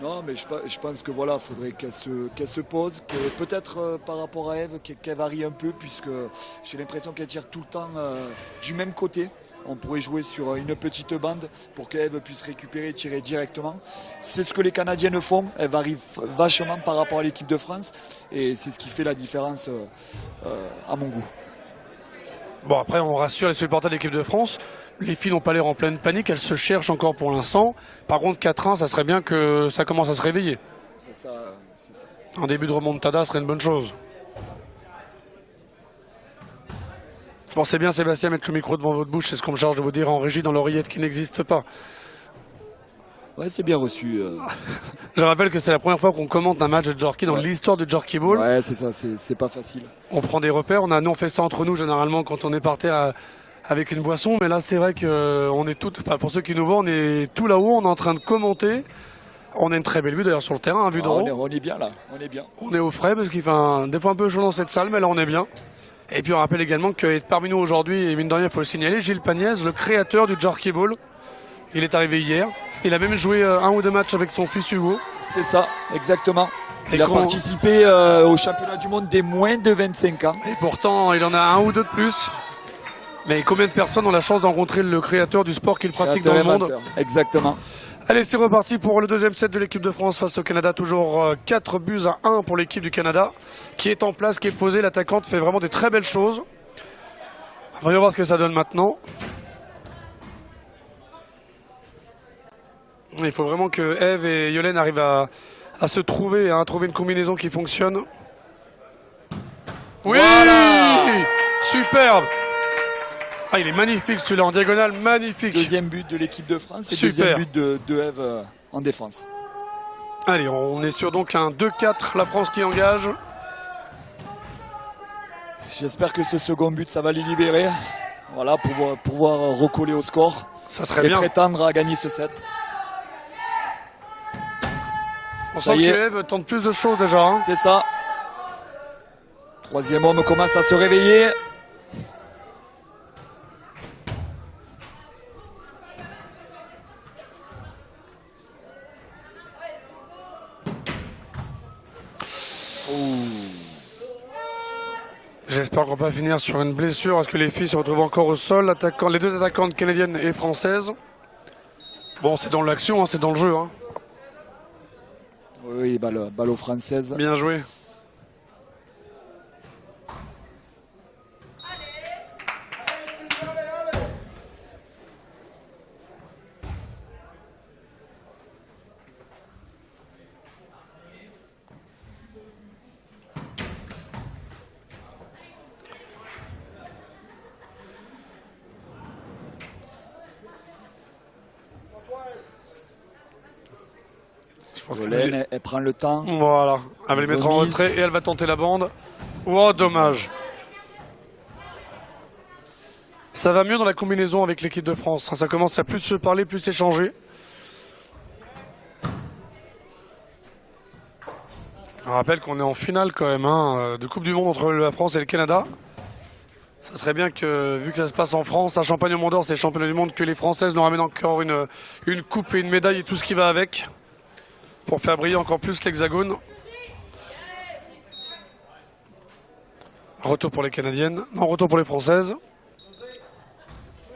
Non, mais je pense que voilà, faudrait qu'elle se pose, que peut-être par rapport à Ève, qu'elle varie un peu, puisque j'ai l'impression qu'elle tire tout le temps du même côté. On pourrait jouer sur une petite bande pour qu'Ève puisse récupérer et tirer directement. C'est ce que les Canadiennes font. Elles varient vachement par rapport à l'équipe de France, et c'est ce qui fait la différence à mon goût. Bon, après, on rassure les supporters de l'équipe de France. Les filles n'ont pas l'air en pleine panique. Elles se cherchent encore pour l'instant. Par contre, 4-1, ça serait bien que ça commence à se réveiller. C'est ça. Un début de remontada serait une bonne chose. Pensez bien, Sébastien, mettre le micro devant votre bouche. C'est ce qu'on me charge de vous dire en régie dans l'oreillette qui n'existe pas. Ouais, c'est bien reçu. Je rappelle que c'est la première fois qu'on commente un match de Jorky dans l'histoire du Jorky Ball. Ouais, c'est ça, c'est pas facile. On prend des repères. Nous, on fait ça entre nous généralement quand on est par terre avec une boisson. Mais là, c'est vrai que on est pour ceux qui nous voient, on est tout là-haut. On est en train de commenter. On a une très belle vue d'ailleurs sur le terrain, vue d'en haut. On est bien là, on est bien. On est au frais parce qu'il fait des fois un peu chaud dans cette salle, mais là on est bien. Et puis on rappelle également que parmi nous aujourd'hui, et mine de rien, il faut le signaler, Gilles Pagnès, le créateur du Jorky Ball. Il est arrivé hier. Il a même joué 1 ou 2 matchs avec son fils Hugo. C'est ça, exactement. Il a participé au championnat du monde des moins de 25 ans. Et pourtant, il en a 1 ou 2 de plus. Mais combien de personnes ont la chance de rencontrer le créateur du sport qu'il pratique dans le monde? Exactement. Allez, c'est reparti pour le deuxième set de l'équipe de France face au Canada. Toujours 4-1 pour l'équipe du Canada qui est en place, qui est posée. L'attaquante fait vraiment des très belles choses. Voyons voir ce que ça donne maintenant. Il faut vraiment que Ève et Yolène arrivent à se trouver, à trouver une combinaison qui fonctionne. Oui, voilà. Superbe. Ah, il est magnifique celui-là en diagonale, magnifique. Deuxième but de l'équipe de France et Super. Deuxième but de Ève en défense. Allez, on est sur donc un 2-4, la France qui engage. J'espère que ce second but, ça va les libérer. Voilà, pour pouvoir recoller au score. Ça serait et bien. Prétendre à gagner ce set. On Ça sent y est. qu'Eve tente plus de choses déjà. Hein. C'est ça. Troisième homme commence à se réveiller. J'espère qu'on va pas finir sur une blessure. Est-ce que les filles se retrouvent encore au sol? Les deux attaquantes canadiennes et françaises. Bon, c'est dans l'action, hein, c'est dans le jeu. Hein. Oui, balle aux françaises. Bien joué. Je pense qu'elle va Yolène, elle prend le temps. Voilà, elle va les mettre en Remise. retrait et elle va tenter la bande. Oh, dommage. Ça va mieux dans la combinaison avec l'équipe de France. Ça commence à plus se parler, plus s'échanger. On rappelle qu'on est en finale quand même hein, de Coupe du Monde entre la France et le Canada. Ça serait bien que, vu que ça se passe en France, à Champagne-au-Mont-d'Or, c'est les championnats du monde, que les Françaises nous ramènent encore une coupe et une médaille et tout ce qui va avec. Pour faire briller encore plus l'hexagone. Retour pour les Canadiennes. Non, retour pour les Françaises.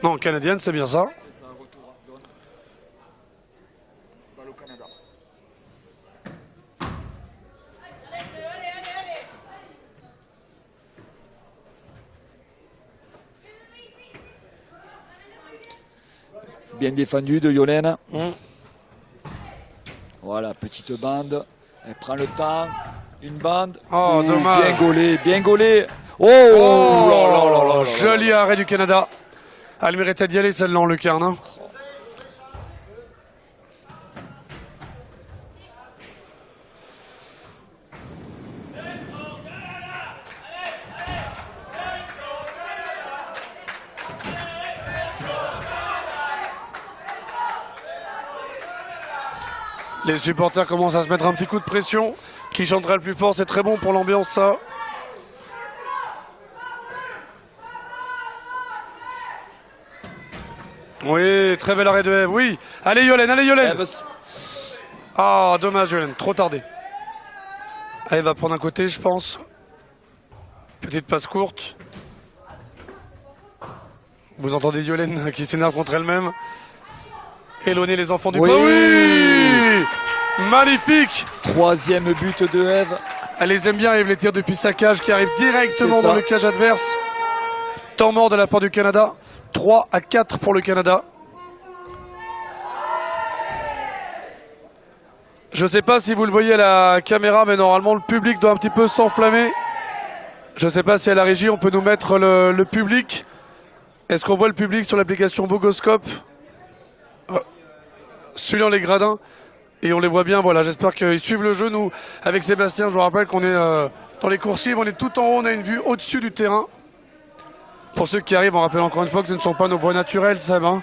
Non, Canadiennes, c'est bien ça. C'est ça, retour en zone. Balle au Canada. Bien défendu de Yolène. Voilà, petite bande. Elle prend le temps. Une bande. Oh, Ouh, dommage. Bien gaulé, bien gaulé. Oh, Oh, là là là là là. joli arrêt du Canada. Elle méritait d'y aller celle-là en lucarne. Hein. Les supporters commencent à se mettre un petit coup de pression. Qui chantera le plus fort, c'est très bon pour l'ambiance ça. Oui, très bel arrêt de Eve, oui. Allez Yolène, allez Yolène. Eve, Ah, dommage Yolène, trop tardé. Elle va prendre un côté, je pense. Petite passe courte. Vous entendez Yolène qui s'énerve contre elle-même. Éloigner les enfants du Oui. pas. Oui. Magnifique. troisième but de Eve. Elle les aime bien, Eve, les tirs depuis sa cage qui arrive directement C'est ça. dans le cage adverse. Temps mort de la part du Canada. 3-4 pour le Canada. Je ne sais pas si vous le voyez à la caméra, mais normalement le public doit un petit peu s'enflammer. Je ne sais pas si à la régie on peut nous mettre le public. Est-ce qu'on voit le public sur l'application Vogoscope suivant les gradins? Et on les voit bien, voilà, j'espère qu'ils suivent le jeu. Nous, avec Sébastien, je vous rappelle qu'on est dans les coursives, on est tout en haut, on a une vue au-dessus du terrain. Pour ceux qui arrivent, on rappelle encore une fois que ce ne sont pas nos voix naturelles, Seb. Hein.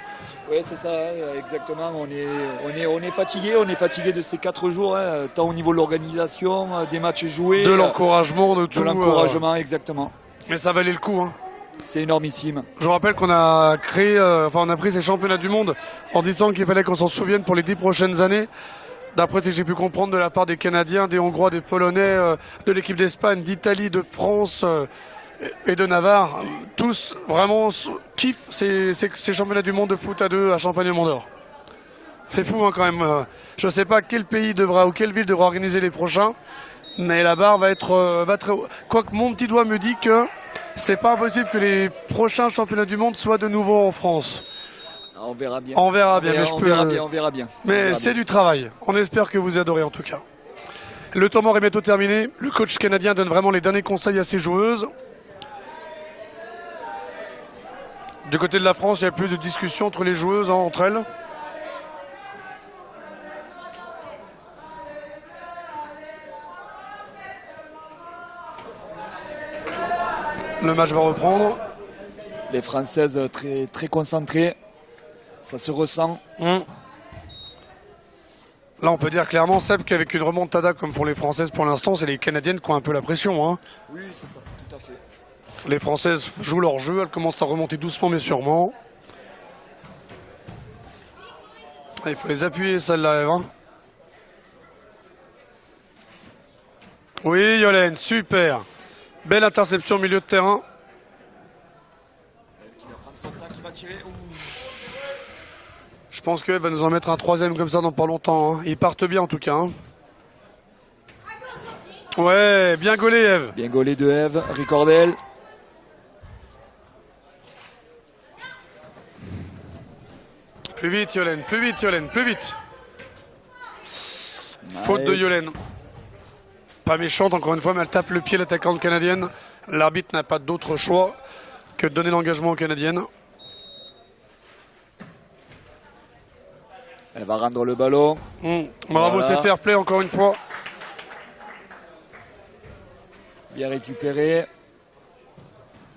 Oui, c'est ça, exactement. On est fatigué de ces 4 jours, hein, tant au niveau de l'organisation, des matchs joués, De l'encouragement, de tout. de l'encouragement, exactement. Mais ça valait le coup. Hein. C'est énormissime. Je vous rappelle qu'on a créé, on a pris ces championnats du monde en disant qu'il fallait qu'on s'en souvienne pour les 10 prochaines années. D'après ce que j'ai pu comprendre de la part des Canadiens, des Hongrois, des Polonais, de l'équipe d'Espagne, d'Italie, de France et de Navarre, tous vraiment kiffent ces championnats du monde de foot à 2 à Champagne-au-Mont-d'Or. C'est fou hein, quand même. Je ne sais pas quel pays devra ou quelle ville devra organiser les prochains, mais la barre va être très haut. Quoique mon petit doigt me dit que c'est pas impossible que les prochains championnats du monde soient de nouveau en France. On verra bien. On verra bien, mais je on peux. verra bien. Mais c'est du travail. On espère que vous adorez en tout cas. Le temps mort est bientôt terminé. Le coach canadien donne vraiment les derniers conseils à ses joueuses. Du côté de la France, il y a plus de discussions entre les joueuses, hein, entre elles. Le match va reprendre. Les Françaises très, très concentrées. Ça se ressent. Là, on peut dire clairement, Seb, qu'avec une remontada comme pour les Françaises pour l'instant, c'est les Canadiennes qui ont un peu la pression. Hein. Oui, c'est ça, tout à fait. Les Françaises jouent leur jeu, elles commencent à remonter doucement mais sûrement. Il faut les appuyer, celle-là, Eve. Hein. Oui, Yolène, super. Belle interception au milieu de terrain. Je pense qu'elle va nous en mettre un troisième comme ça dans pas longtemps. Hein. Ils partent bien en tout cas. Hein. Ouais, bien gaulé, Eve. Bien gaulé de Eve, Ricordel. Plus vite, Yolène, plus vite, Yolène, plus vite. Faute de Yolène. Pas méchante, encore une fois, mais elle tape le pied l'attaquante canadienne. L'arbitre n'a pas d'autre choix que de donner l'engagement aux Canadiennes. Elle va rendre le ballon. Bravo, Voilà. c'est fair play encore une fois. Bien récupéré.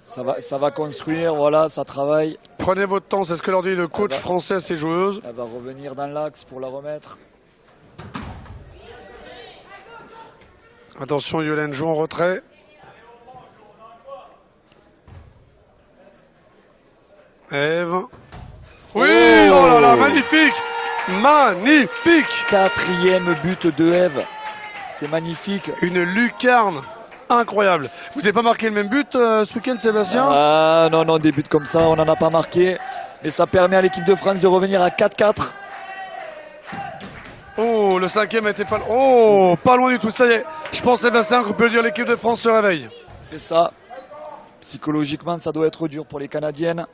Ça va construire, voilà, ça travaille. Prenez votre temps, c'est ce que leur dit le coach français à ses joueuses. Elle va revenir dans l'axe pour la remettre. Attention, Yolène joue en retrait. Eve. Oui, oh là là, magnifique. Magnifique. 4e but de Eve. C'est magnifique. Une lucarne incroyable. Vous n'avez pas marqué le même but ce week-end, Sébastien? Ah non, des buts comme ça, on n'en a pas marqué. Mais ça permet à l'équipe de France de revenir à 4-4. Oh, le 5e était pas... Oh, pas loin du tout, ça y est. Je pense, Sébastien, qu'on peut le dire, l'équipe de France se réveille. C'est ça. Psychologiquement, ça doit être dur pour les Canadiennes.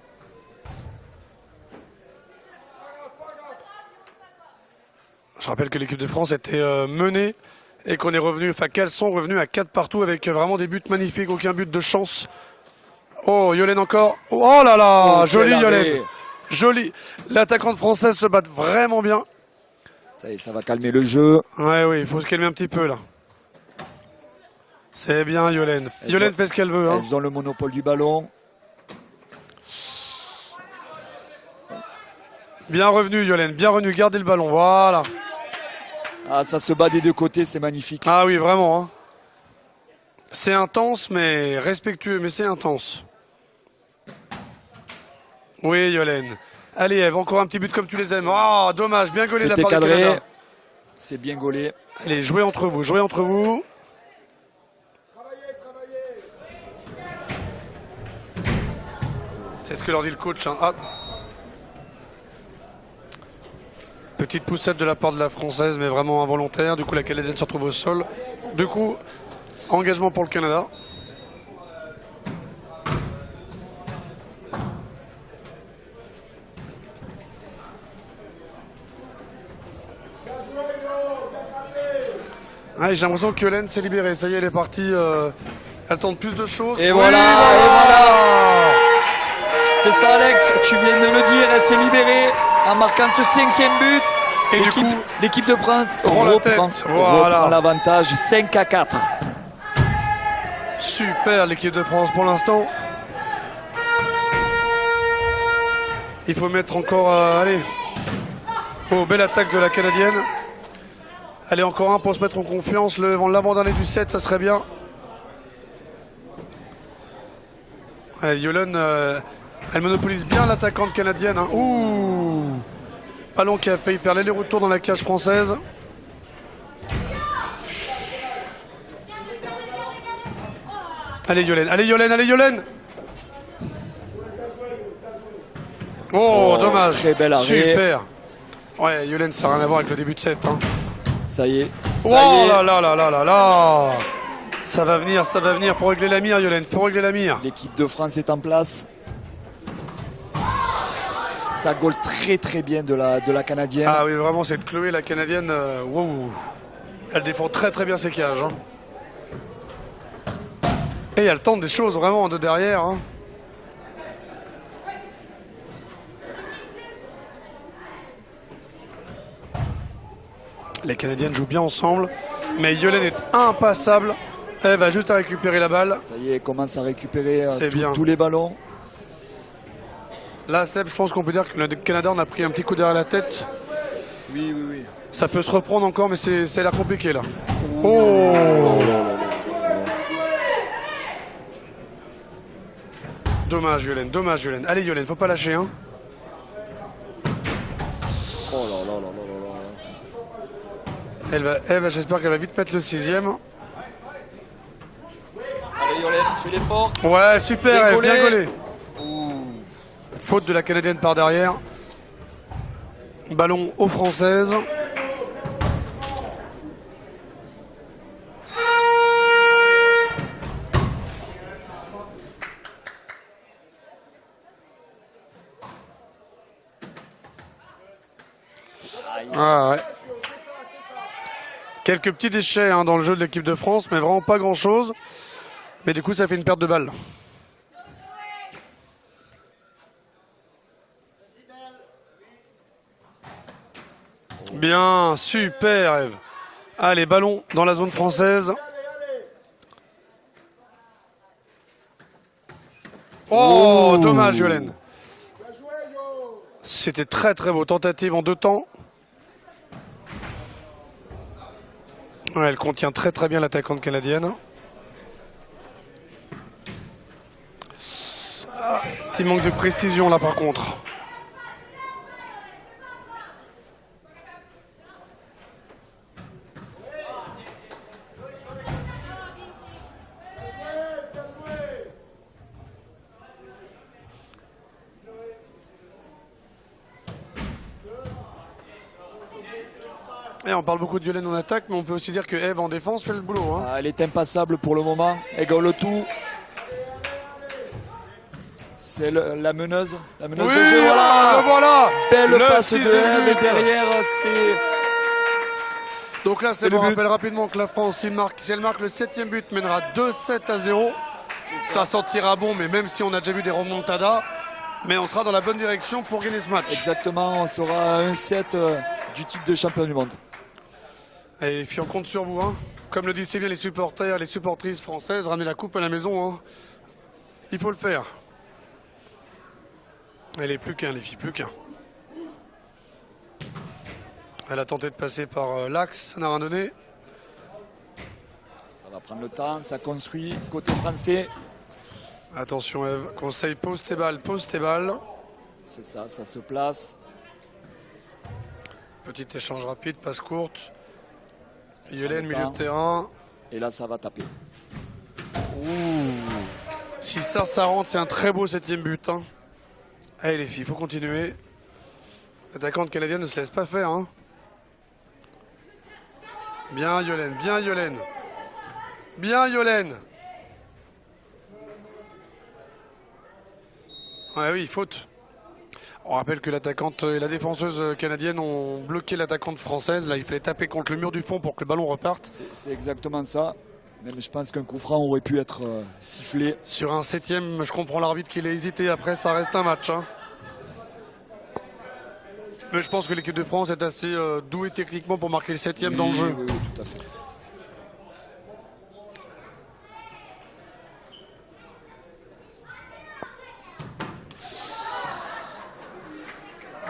Je rappelle que l'équipe de France était menée et qu'on est revenu, enfin qu'elles sont revenues à 4 partout avec vraiment des buts magnifiques, aucun but de chance. Oh, Yolène encore. Oh là là, Oh, jolie quel Yolène. arrêt. Jolie. L'attaquante française se bat vraiment bien. Ça y est, ça va calmer le jeu. Ouais, oui, il faut se calmer un petit peu là. C'est bien Yolène. Yolène fait ce qu'elle veut. Hein. Elles ont le monopole du ballon. Bien revenu Yolène, bien revenu, gardez le ballon, voilà. Ah, ça se bat des deux côtés, c'est magnifique. Ah oui, vraiment. Hein. C'est intense, mais respectueux, mais c'est intense. Oui, Yolène. Allez, Eve, encore un petit but comme tu les aimes. Oh, dommage, bien gaulé de la C'était part du cadré. Canada. C'est bien gaulé. Allez, jouez entre vous, jouez entre vous. C'est ce que leur dit le coach. Hein. Ah. Petite poussette de la part de la Française, mais vraiment involontaire. Du coup, la Canadienne se retrouve au sol. Du coup, engagement pour le Canada. Ah, j'ai l'impression que Yolène s'est libérée. Ça y est, elle est partie. Elle tente plus de choses. Et voilà, et voilà. C'est ça, Alex, tu viens de le dire, elle s'est libérée en marquant ce 5e but. Et du coup, l'équipe de France prend la reprend, tête. Voilà. reprend l'avantage 5-4. Super l'équipe de France pour l'instant. Il faut mettre encore... allez. Oh, belle attaque de la Canadienne. Allez, encore un pour se mettre en confiance. L'avant-dernier du 7, ça serait bien. Ouais, Yolène, elle monopolise bien l'attaquante canadienne. Hein. Ouh, ballon qui a failli faire l'aller-retour dans la cage française. Allez Yolène, allez Yolène, allez Yolène. Oh, dommage. Très bel arrêt. Super. Ouais, Yolène, ça n'a rien à voir avec le début de set. Hein. Ça y est. Oh Ça y est. là là là là là là. Ça va venir, ça va venir. Faut régler la mire, Yolène, faut régler la mire. L'équipe de France est en place. Ça gaule très très bien de la Canadienne. Ah oui, vraiment, cette Chloé, la Canadienne, wow. Elle défend très très bien ses cages. Hein. Et elle tente des choses vraiment de derrière. Hein. Les Canadiennes jouent bien ensemble, mais Yolène est impassable. Elle va juste à récupérer la balle. Ça y est, elle commence à récupérer C'est bien. tous les ballons. Là, Seb, je pense qu'on peut dire que le Canada en a pris un petit coup derrière la tête. Oui. Ça peut se reprendre encore, mais c'est l'air compliqué là. Oh, dommage Yolène, dommage Yolène. Allez Yolène, faut pas lâcher hein. Oh là là là là là là. Elle va, j'espère qu'elle va vite mettre le 6e. Allez Yolène, fais l'effort. Ouais, super, Eve, bien Décollé. collé. Faute de la Canadienne par derrière. Ballon aux Françaises. Ah ouais. Quelques petits déchets hein, dans le jeu de l'équipe de France, mais vraiment pas grand chose. Mais du coup, ça fait une perte de balle. Bien, super Eve. Allez, ballon dans la zone française. Oh, dommage Yolène. C'était très très beau. Tentative en 2 temps. Ouais, elle contient très très bien l'attaquante canadienne. Ah, petit manque de précision là par contre. Et on parle beaucoup de Yolène en attaque, mais on peut aussi dire que Eve en défense fait le boulot. Hein. Elle est impassable pour le moment. Elle gagne le tout. C'est la meneuse. La meneuse Oui, de jeu. Voilà. voilà. Belle Le passe de 6e Eve. Et but. derrière, c'est... Donc là, c'est C'est bon. le On but. rappelle rapidement que la France, si elle marque le 7e but, mènera 2-7-0. Ça sentira bon, mais même si on a déjà vu des remontadas, mais on sera dans la bonne direction pour gagner ce match. Exactement, on sera à 1-7 du titre de champion du monde. Et puis on compte sur vous. Hein. Comme le disent si bien les supporters, les supportrices françaises, ramenez la coupe à la maison. Hein. Il faut le faire. Elle est plus qu'un, les filles, plus qu'un. Elle a tenté de passer par l'axe, ça n'a rien donné. Ça va prendre le temps, ça construit côté français. Attention Eve, conseil, pose tes balles, pose tes balles. C'est ça, ça se place. Petit échange rapide, passe courte. Yolène, milieu temps. de terrain. Et là, ça va taper. Si ça rentre, c'est un très beau 7e but. Hein. Allez les filles, il faut continuer. L'attaquante canadienne ne se laisse pas faire. Hein. Bien Yolène, bien Yolène. Bien Yolène. Ouais oui, faute. On rappelle que l'attaquante et la défenseuse canadienne ont bloqué l'attaquante française. Là, il fallait taper contre le mur du fond pour que le ballon reparte. C'est exactement ça. Même je pense qu'un coup franc aurait pu être sifflé. Sur un 7e, je comprends l'arbitre qu'il a hésité. Après, ça reste un match. Hein. Mais je pense que l'équipe de France est assez douée techniquement pour marquer le 7e dans le jeu. Oui, oui, tout à fait.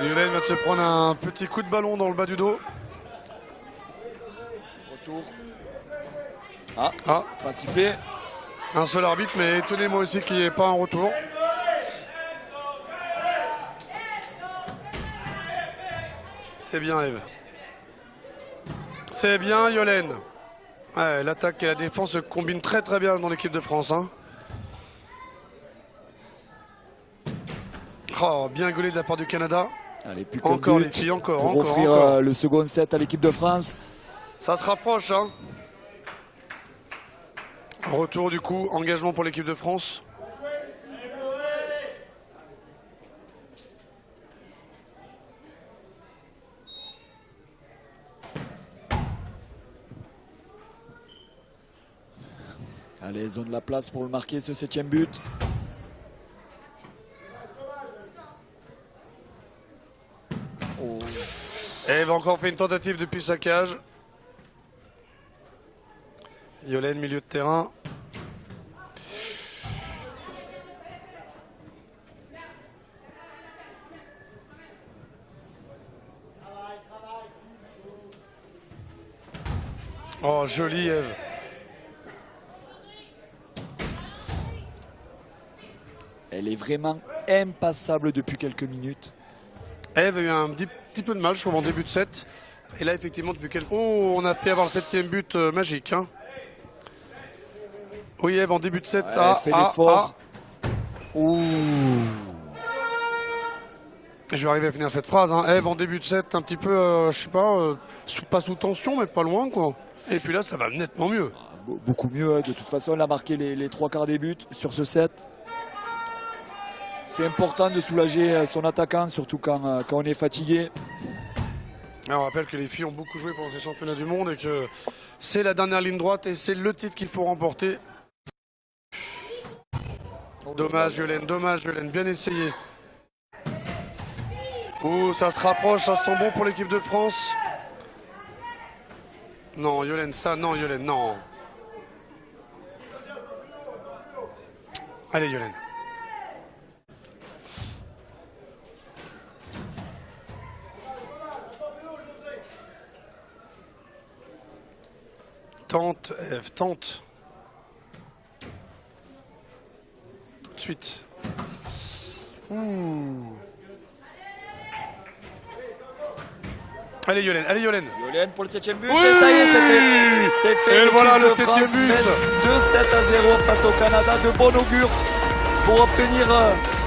Yolène va se prendre un petit coup de ballon dans le bas du dos. Retour. Ah, Pas sifflé. un seul arbitre, mais étonnez-moi aussi qu'il n'y ait pas un retour. C'est bien Eve. C'est bien Yolène. Ouais, l'attaque et la défense se combinent très très bien dans l'équipe de France. Hein. Oh, bien gaulé de la part du Canada. Allez, plus qu'un Encore but les filles, encore, pour encore, offrir encore. le second set à l'équipe de France. Ça se rapproche. Hein. Retour du coup, engagement pour l'équipe de France. Allez, ils ont de la place pour le marquer, ce 7e but. Oh. Eve a encore fait une tentative depuis sa cage. Yolène, milieu de terrain. Oh, joli Eve. Elle est vraiment impassable depuis quelques minutes. Eve a eu un petit peu de mal, je trouve, en début de set. Et là, effectivement, depuis quelques... Oh, on a fait avoir le 7e but magique. Hein. Oui, Eve, en début de set. Ouais, elle fait l'effort. Ouh. Je vais arriver à finir cette phrase. Hein. Eve, en début de set, un petit peu, je sais pas, pas sous tension, mais pas loin, quoi. Et puis là, ça va nettement mieux. Beaucoup mieux. Hein. De toute façon, elle a marqué les 3/4 des buts sur ce set. C'est important de soulager son attaquant, surtout quand on est fatigué. Alors, on rappelle que les filles ont beaucoup joué pendant ces championnats du monde et que c'est la dernière ligne droite et c'est le titre qu'il faut remporter. Dommage, Yolène, bien essayé. Ouh, ça se rapproche, ça sent bon pour l'équipe de France. Non, Yolène, non. Allez, Yolène. Tente, Eve, tente. Tout de suite. Allez Yolène. Yolène pour le 7e but. Oui, et ça y est, c'est fait. C'est fait. Et L'équipe voilà le de 7e France but. mène 2-7-0 face au Canada. De bon augure pour obtenir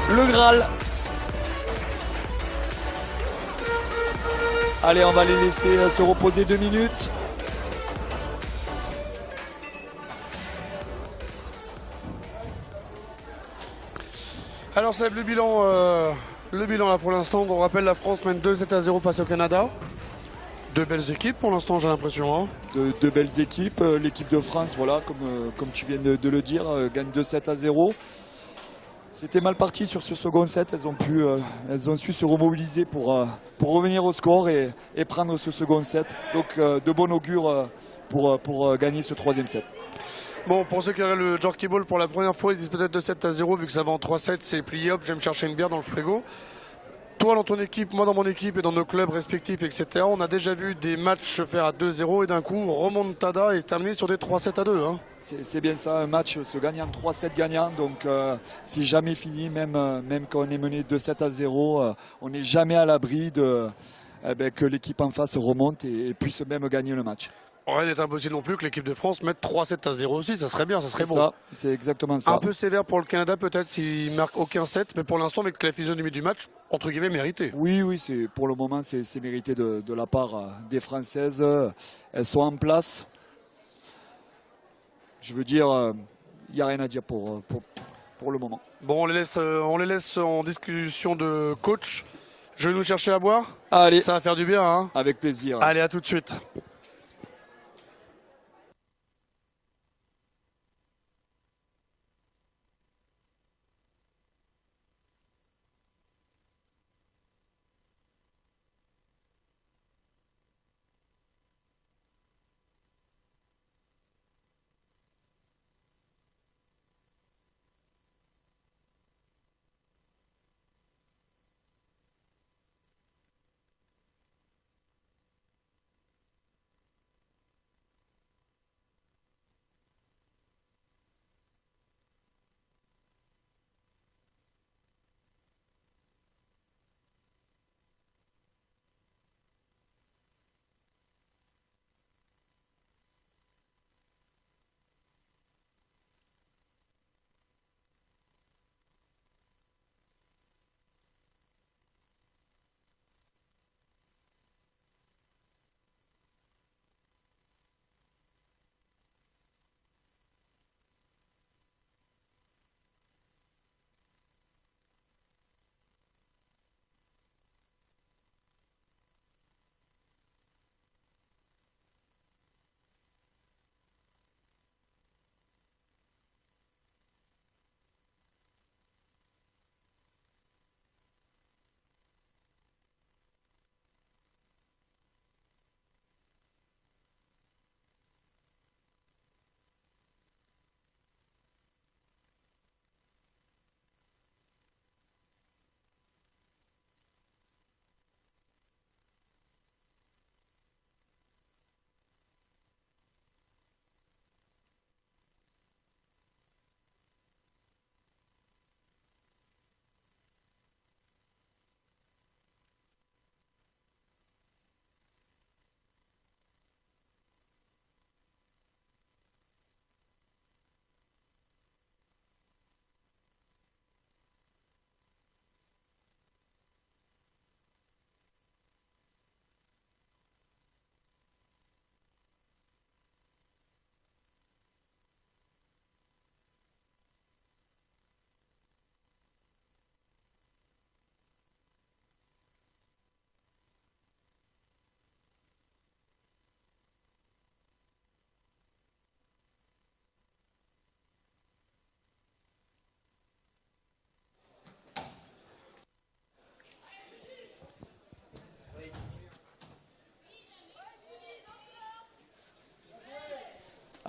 le Graal. Allez, on va les laisser se reposer 2 minutes. Alors Seb, le bilan là pour l'instant, on rappelle la France mène 2-7-0 face au Canada. Deux belles équipes pour l'instant, j'ai l'impression. Hein. De belles équipes. L'équipe de France, voilà, comme tu viens de le dire, gagne 2-7-0. C'était mal parti sur ce second set. Elles ont su se remobiliser pour revenir au score et prendre ce second set. Donc de bon augure pour gagner ce 3e set. Bon, pour ceux qui auraient le Jorky Ball pour la première fois, ils disent peut-être 2-7-0, vu que ça va en 3-7, c'est plié, hop, je vais me chercher une bière dans le frigo. Toi dans ton équipe, moi dans mon équipe et dans nos clubs respectifs, etc., on a déjà vu des matchs se faire à 2-0 et d'un coup, remontada est terminé sur des 3-7-2. Hein. C'est bien ça, un match se gagne en 3-7 gagnants, donc c'est jamais fini, même quand on est mené 2-7-0, on n'est jamais à l'abri que l'équipe en face remonte et puisse même gagner le match. Rien n'est impossible non plus que l'équipe de France mette 3-7-0 aussi, ça serait bien, ça serait bon. Ça, c'est exactement ça. Un peu sévère pour le Canada peut-être s'il marque aucun set, mais pour l'instant avec la physionomie du match, entre guillemets mérité. Oui, pour le moment c'est mérité de la part des Françaises. Elles sont en place. Je veux dire, il n'y a rien à dire pour le moment. Bon, on les laisse en discussion de coach. Je vais nous chercher à boire. Allez, Ça va faire du bien. Hein. avec plaisir. Allez, à tout de suite.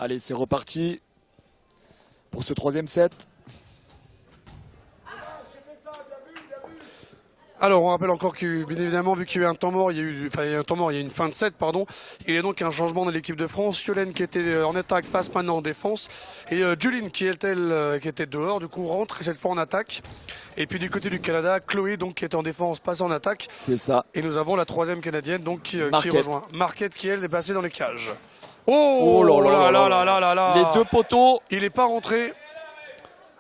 Allez, c'est reparti pour ce troisième set. Alors, on rappelle encore que, bien évidemment, vu qu'il y a eu un temps mort, il y a eu une fin de set, pardon. Il y a donc un changement de l'équipe de France. Yolène qui était en attaque passe maintenant en défense. Et Julien qui était dehors, du coup, rentre et cette fois en attaque. Et puis du côté du Canada, Chloé, donc, qui était en défense, passe en attaque. C'est ça. Et nous avons la troisième Canadienne, donc, qui Marquette. rejoint. Marquette qui, elle, est passée dans les cages. Oh, Oh là là. Les deux poteaux. Il n'est pas rentré.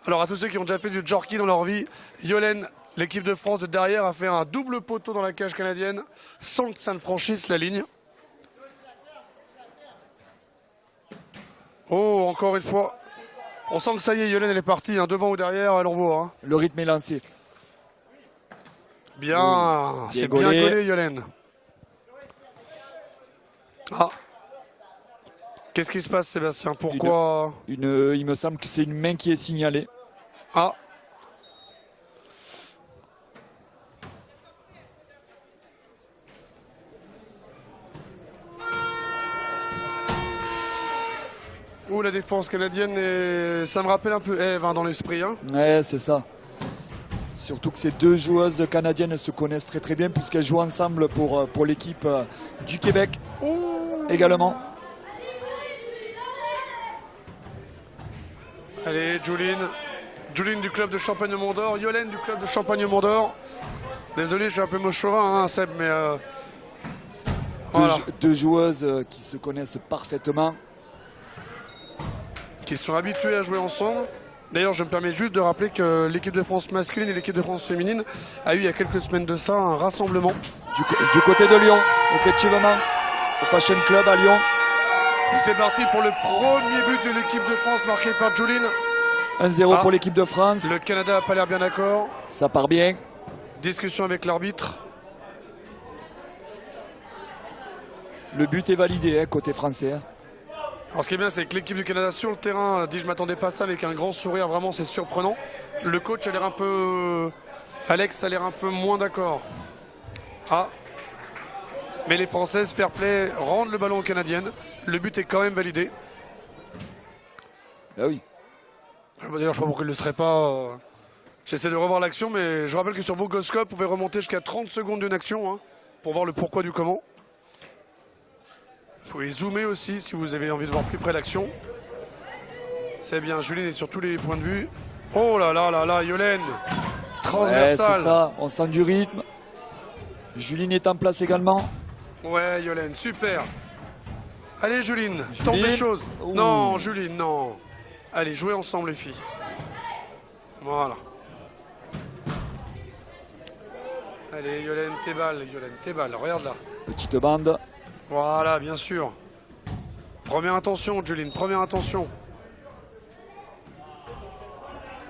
Alors, à tous ceux qui ont déjà fait du jorky dans leur vie, Yolène, l'équipe de France de derrière a fait un double poteau dans la cage canadienne sans que ça ne franchisse la ligne. Oh, encore une fois. On sent que ça y est, Yolène, elle est partie, hein, devant ou derrière, elle envoie. Hein. Le rythme est lancé. Bien, c'est bien gaulé. collé, Yolène. Ah. Qu'est-ce qui se passe, Sébastien? Pourquoi? Il me semble que c'est une main qui est signalée. Ah. Ouh, la défense canadienne, ça me rappelle un peu Eve dans l'esprit. Hein. Ouais, c'est ça. Surtout que ces deux joueuses canadiennes se connaissent très très bien puisqu'elles jouent ensemble pour l'équipe du Québec également. Allez, Juline du club de Champagne-Mont-d'Or, Yolène du club de Champagne-Mont-d'Or. Désolé, je suis un peu mochauvin, hein, Seb, mais voilà. Deux joueuses qui se connaissent parfaitement. Qui sont habitués à jouer ensemble. D'ailleurs, je me permets juste de rappeler que l'équipe de France masculine et l'équipe de France féminine a eu il y a quelques semaines de ça un rassemblement. Du côté de Lyon, effectivement, au Fashion Club à Lyon. C'est parti pour le premier but de l'équipe de France marqué par Juline. 1-0 pour l'équipe de France. Le Canada n'a pas l'air bien d'accord. Ça part bien. Discussion avec l'arbitre. Le but est validé côté français. Alors ce qui est bien, c'est que l'équipe du Canada sur le terrain dit je m'attendais pas à ça avec un grand sourire, vraiment c'est surprenant. Le coach a l'air un peu... Alex a l'air un peu moins d'accord. Ah. Mais les Françaises, fair play, rendent le ballon aux Canadiennes. Le but est quand même validé. Ah oui. D'ailleurs, je ne sais pas pourquoi il ne le serait pas. J'essaie de revoir l'action, mais je rappelle que sur Vogoscope, vous pouvez remonter jusqu'à 30 secondes d'une action hein, pour voir le pourquoi du comment. Vous pouvez zoomer aussi si vous avez envie de voir plus près l'action. C'est bien, Juline est sur tous les points de vue. Oh là là là là, Yolène. Transversale. Ouais, c'est ça, on sent du rythme. Juline est en place également. Ouais, Yolène, super. Allez, Juline, tente des choses. Ouh. Non, Juline, non. Allez, jouez ensemble, les filles. Voilà. Allez, Yolène, tes balles, regarde là. Petite bande. Voilà, bien sûr. Première intention, Juline, première intention.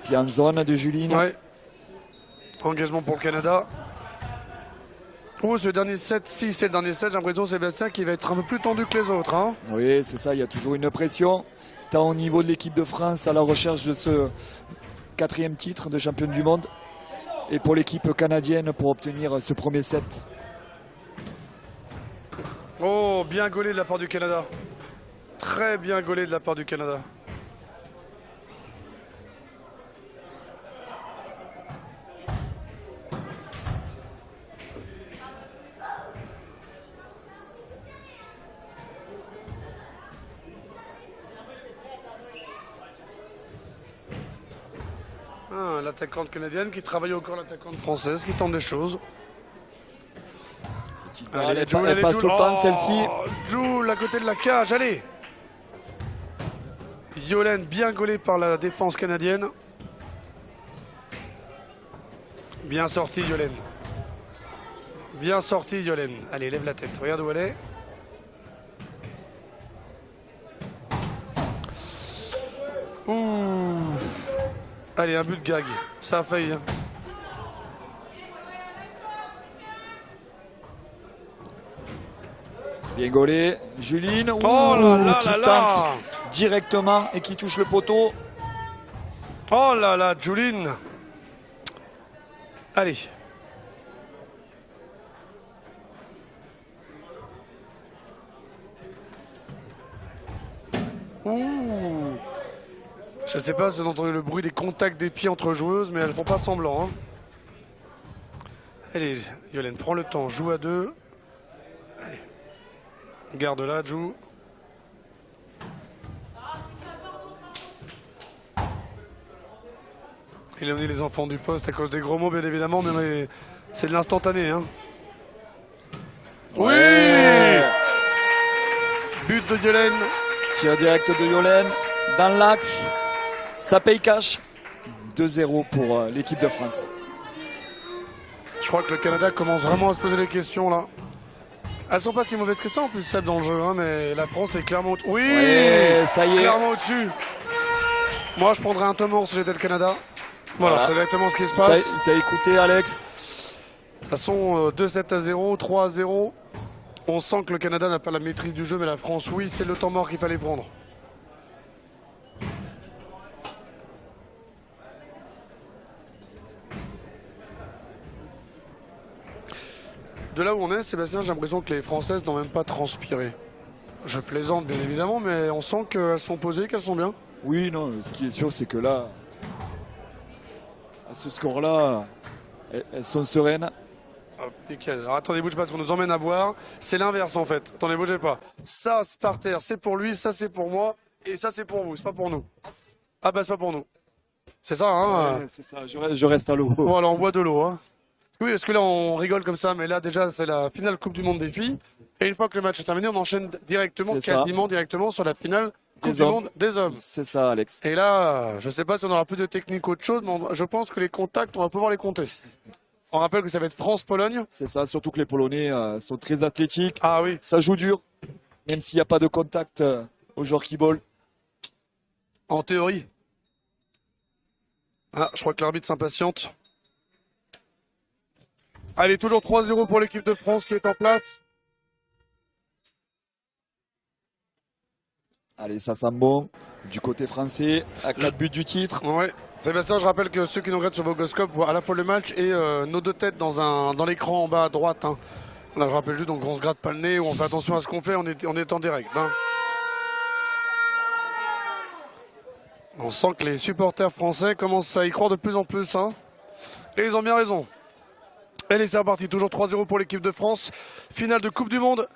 Puis en zone de Juline. Ouais. Engagement pour le Canada. Oh, ce dernier set, si c'est le dernier set, j'ai l'impression, Sébastien, qu'il va être un peu plus tendu que les autres. Hein. Oui, c'est ça, il y a toujours une pression. Tant au niveau de l'équipe de France à la recherche de ce 4e titre de championne du monde. Et pour l'équipe canadienne pour obtenir ce premier set. Oh, bien gaulé de la part du Canada. Très bien gaulé de la part du Canada. Ah, l'attaquante canadienne qui travaille encore l'attaquante française, qui tente des choses. Elle passe tout le temps, celle-ci. Joule à côté de la cage, allez. Yolène bien gaulée par la défense canadienne. Bien sorti Yolène. Bien sorti Yolène. Allez, lève la tête, regarde où elle est. Ouh. Allez, un but de gag. Ça a failli. Hein. Bien gaulé. Juline. Oh là là qui là tente là. directement et qui touche le poteau. Oh là là, Juline. Allez. Ouh. Je ne sais pas si vous entendez le bruit des contacts des pieds entre joueuses, mais elles font pas semblant. Hein. Allez, Yolène, prends le temps, joue à deux. Allez. Garde là, joue. Il a mis les enfants du poste à cause des gros mots, bien évidemment, mais c'est de l'instantané. Hein. Ouais. Oui. But de Yolène. Tir direct de Yolène dans l'axe. Ça paye cash. 2-0 pour l'équipe de France. Je crois que le Canada commence vraiment à se poser des questions là. Elles sont pas si mauvaises que ça en plus, Seb, dans le jeu, hein, mais la France est clairement au-dessus. Oui, Ouais, ça y est. clairement au-dessus. Moi, je prendrais un Thomas si j'étais le Canada. Voilà, c'est exactement ce qui se passe. T'as écouté, Alex? De toute façon, 2-7-0, 3-0. On sent que le Canada n'a pas la maîtrise du jeu, mais la France, oui, c'est le temps mort qu'il fallait prendre. De là où on est, Sébastien, j'ai l'impression que les Françaises n'ont même pas transpiré. Je plaisante bien évidemment, mais on sent qu'elles sont posées, qu'elles sont bien. Oui, non, ce qui est sûr, c'est que là, à ce score-là, elles sont sereines. Hop, nickel. Alors attendez, bougez pas, parce qu'on nous emmène à boire. C'est l'inverse en fait. Attendez, bougez pas. Ça, c'est par terre, c'est pour lui, ça c'est pour moi, et ça c'est pour vous, c'est pas pour nous. Ah bah c'est pas pour nous. C'est ça, hein. Ouais, c'est ça, je reste à l'eau. Bon, alors on boit de l'eau, hein. Oui, parce que là on rigole comme ça, mais là déjà c'est la finale Coupe du Monde des filles. Et une fois que le match est terminé, on enchaîne directement, C'est ça. quasiment directement sur la finale Coupe Des du hommes. Monde des hommes. C'est ça, Alex. Et là, je sais pas si on aura plus de technique ou autre chose, mais je pense que les contacts, on va pouvoir les compter. On rappelle que ça va être France-Pologne. C'est ça, surtout que les Polonais sont très athlétiques. Ah oui. Ça joue dur, même s'il n'y a pas de contact aux joueurs qui volent. En théorie. Ah, je crois que l'arbitre s'impatiente. Allez, toujours 3-0 pour l'équipe de France qui est en place. Allez, ça sent bon. Du côté français, à 4 buts du titre. Ouais. Sébastien, je rappelle que ceux qui nous regardent sur Vogoscope voient à la fois le match et nos deux têtes dans l'écran en bas à droite. Hein. Là, je rappelle juste, donc on se gratte pas le nez, ou on fait attention à ce qu'on fait, on est en direct. Hein. On sent que les supporters français commencent à y croire de plus en plus. Hein. Et ils ont bien raison. Allez, c'est reparti. Toujours 3-0 pour l'équipe de France. Finale de Coupe du Monde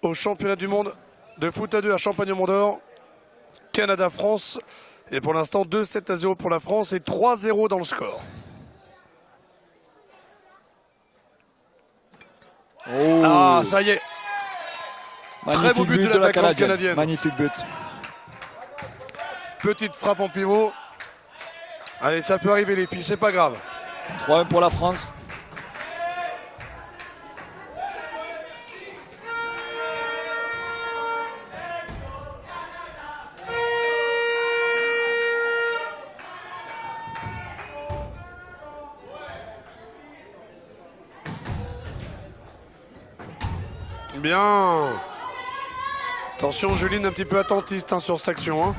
au championnat du monde de foot à 2 à Champagne-Mont-d'Or. Canada-France. Et pour l'instant, 2-7-0 pour la France et 3-0 dans le score. Oh, Ah, ça y est. magnifique très beau but de la l'attaquante canadienne. Magnifique but. Petite frappe en pivot. Allez, ça peut arriver les filles, c'est pas grave. 3-1 pour la France. Bien. Attention, Juline, un petit peu attentiste hein, sur cette action. Hein.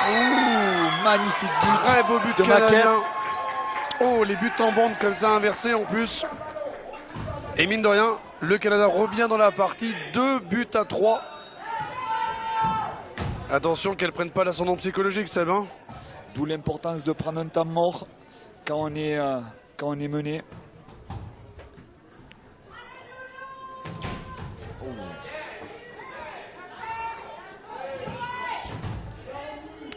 Ouh, magnifique but. Très beau but de canadien. Maquette. Oh, les buts en bande comme ça inversés en plus. Et mine de rien, le Canada revient dans la partie. 2-3. Attention qu'elle ne prenne pas l'ascendant psychologique, Seb. Hein. D'où l'importance de prendre un temps mort quand on est mené.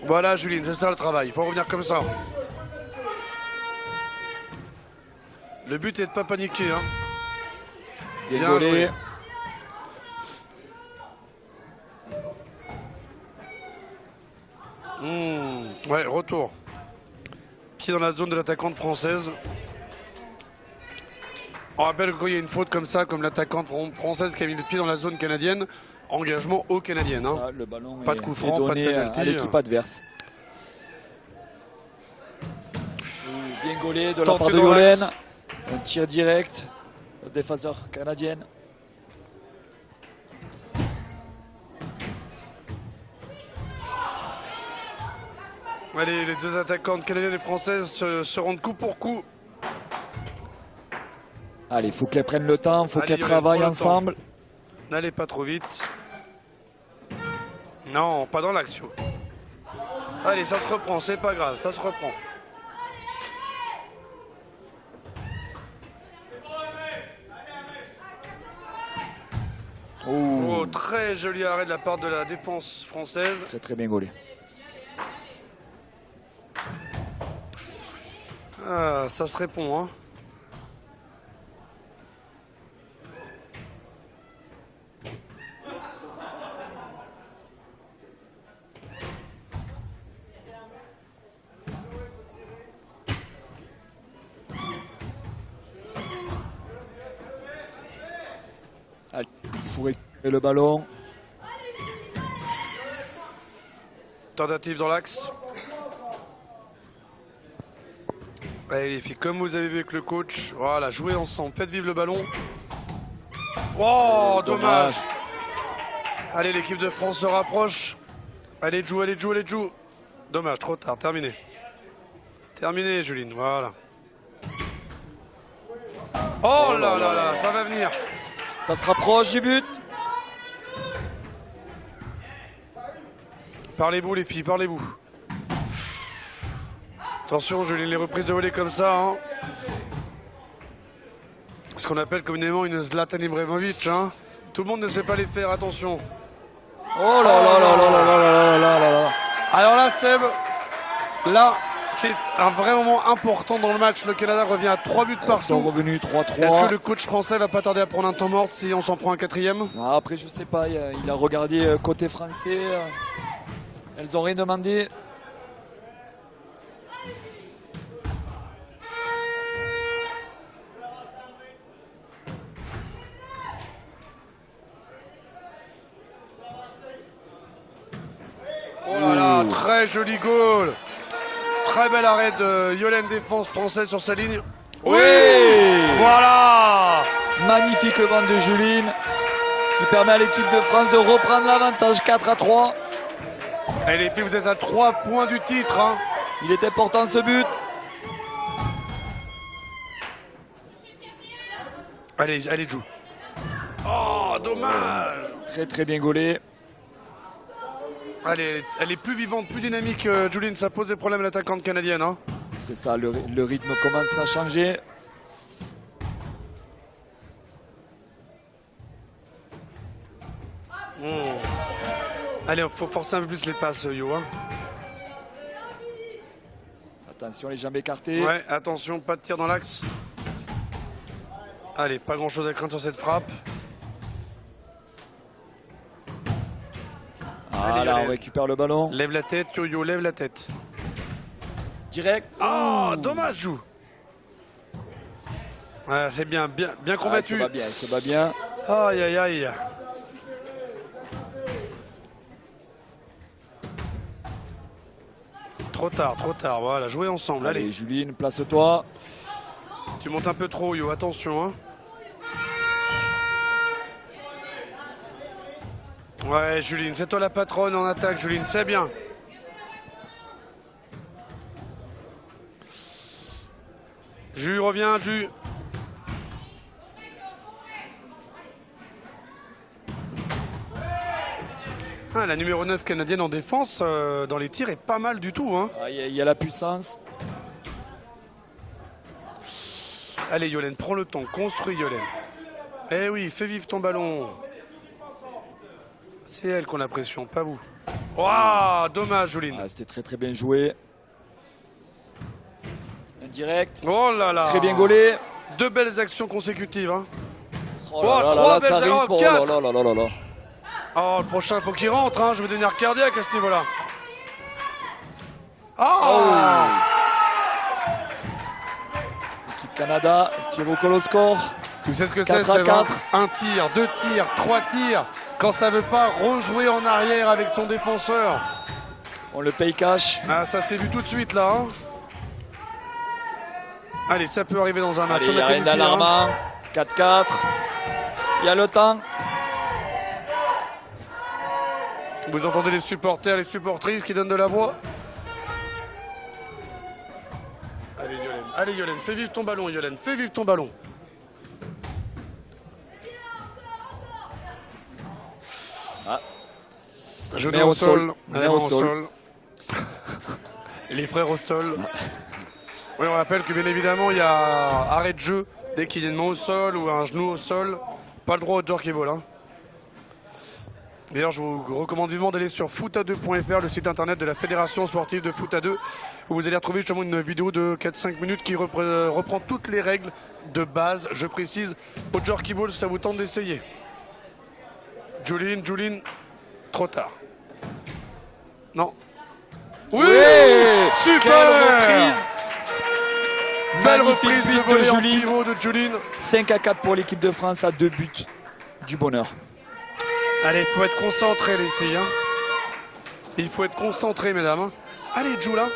Voilà, Juline, c'est ça le travail. Il faut revenir comme ça. Le but est de ne pas paniquer. Hein. Bien Bien gaulé. joué. Ouais, retour. Pied dans la zone de l'attaquante française. On rappelle que quand il y a une faute comme ça, comme l'attaquante française qui a mis le pied dans la zone canadienne, engagement aux Canadiennes. Hein. Ça, le ballon Pas de coup est franc, pas de donné penalty. à l'équipe adverse. Bien gaulé de la Tenté part de dans l'axe. Yolène. Un tir direct. Défenseur canadienne. Allez, les deux attaquantes canadiennes et françaises se rendent coup pour coup. Allez, il faut qu'elles prennent le temps, il faut Allez, qu'elles Yolène, travaillent prends le temps. ensemble. N'allez pas trop vite. Non, pas dans l'action. Allez, ça se reprend, c'est pas grave, ça se reprend. Oh, très joli arrêt de la part de la défense française. Très très bien gaulé. Ah, ça se répond, hein. Allez, il faut récupérer le ballon. Tentative dans l'axe. Allez les filles, comme vous avez vu avec le coach, voilà, jouez ensemble, faites vivre le ballon. Oh, dommage. Allez, l'équipe de France se rapproche. Allez, joue, allez, joue, allez, joue. Dommage, trop tard, terminé. Terminé, Juline, voilà. Oh là là là, ça va venir. Ça se rapproche du but. Parlez-vous les filles, parlez-vous. Attention, Juline, les reprises de volée comme ça, hein. Ce qu'on appelle communément une Zlatan Ibrahimovic, hein. Tout le monde ne sait pas les faire, attention. Oh là là là là là là là là là là. Alors là, Seb, là, c'est un vrai moment important dans le match. Le Canada revient à 3 buts Ils sont partout. revenus 3-3. Est-ce que le coach français va pas tarder à prendre un temps mort si on s'en prend un quatrième? Ah, après, je sais pas, il a regardé côté français. Elles ont rien demandé. Oh là là, très joli goal. Très bel arrêt de Yolène, défense française sur sa ligne. Oui, Voilà. magnifique bande de Juline qui permet à l'équipe de France de reprendre l'avantage 4-3. Et les filles, vous êtes à 3 points du titre, hein. Il est important ce but. Allez, allez, joue. Oh, dommage. Très très bien gaulé. Allez, elle est plus vivante, plus dynamique, Juline. Ça pose des problèmes à l'attaquante canadienne, hein. C'est ça, le rythme commence à changer. Allez, il faut forcer un peu plus les passes, Yo, hein. Attention, les jambes écartées. Ouais, attention, pas de tir dans l'axe. Allez, pas grand chose à craindre sur cette frappe. Ah Allez, là, allez. on récupère le ballon. Lève la tête, Yo, lève la tête. Direct. Oh, dommage, joue. Ouais, c'est bien, bien Ah, combattu. ça va bien, ça va bien. Aïe, aïe, aïe. Trop tard, voilà, jouez ensemble, allez. Allez, Juline, place-toi. Tu montes un peu trop, Yo, attention, hein. Ouais, Juline, c'est toi la patronne en attaque, Juline, c'est bien. Jus, reviens, Jus. Ah, la numéro 9 canadienne en défense, dans les tirs, est pas mal du tout, hein. Ah, il y a la puissance. Allez, Yolène, prends le temps, construis, Yolène. Eh oui, fais vivre ton ballon. C'est elle qu'on a pression, pas vous. Waouh, dommage, Juline. Ah, c'était très très bien joué. Indirect. Oh là là. Très bien gaulé. 2 belles actions consécutives, hein. Oh là là 3 là, belles ça rythme. erreurs, Oh 4. là là là là là. Oh, le prochain, faut qu'il rentre, hein. Je veux des nerfs cardiaques à ce niveau-là. Oh, Équipe Canada, tir au col au score. Tu sais ce que c'est, 4 à Seb, hein. 4. Un tir, 2 tirs, 3 tirs. Quand ça veut pas rejouer en arrière avec son défenseur. On le paye cash. Ah, ça s'est vu tout de suite, là, hein. Allez, ça peut arriver dans un match. Allez, il On n'y a fait rien du pire, hein. d'alarmant. 4-4. Il y a le temps. Vous entendez les supporters, les supportrices qui donnent de la voix. Allez, Yolène, fais vivre ton ballon, Yolène, fais vivre ton ballon. Genou Main au au sol. sol. Allez, Main main au au sol. sol. Les frères au sol. Oui, on rappelle que bien évidemment, il y a arrêt de jeu dès qu'il y a une main au sol ou un genou au sol. Pas le droit au jerky ball. Hein. D'ailleurs, je vous recommande vivement d'aller sur foota2.fr, le site internet de la Fédération sportive de foot à 2, où vous allez retrouver justement une vidéo de 4-5 minutes qui reprend toutes les règles de base. Je précise, au jerky ball, ça vous tente d'essayer. Julien, trop tard. Non. Oui, super. Quelle reprise! Belle Magnifique reprise but de de volée en Julien. pivot de Julien. 5-4 pour l'équipe de France à 2 buts du bonheur. Allez, il faut être concentré les filles. Hein. Il faut être concentré, mesdames. Hein. Allez, Jula.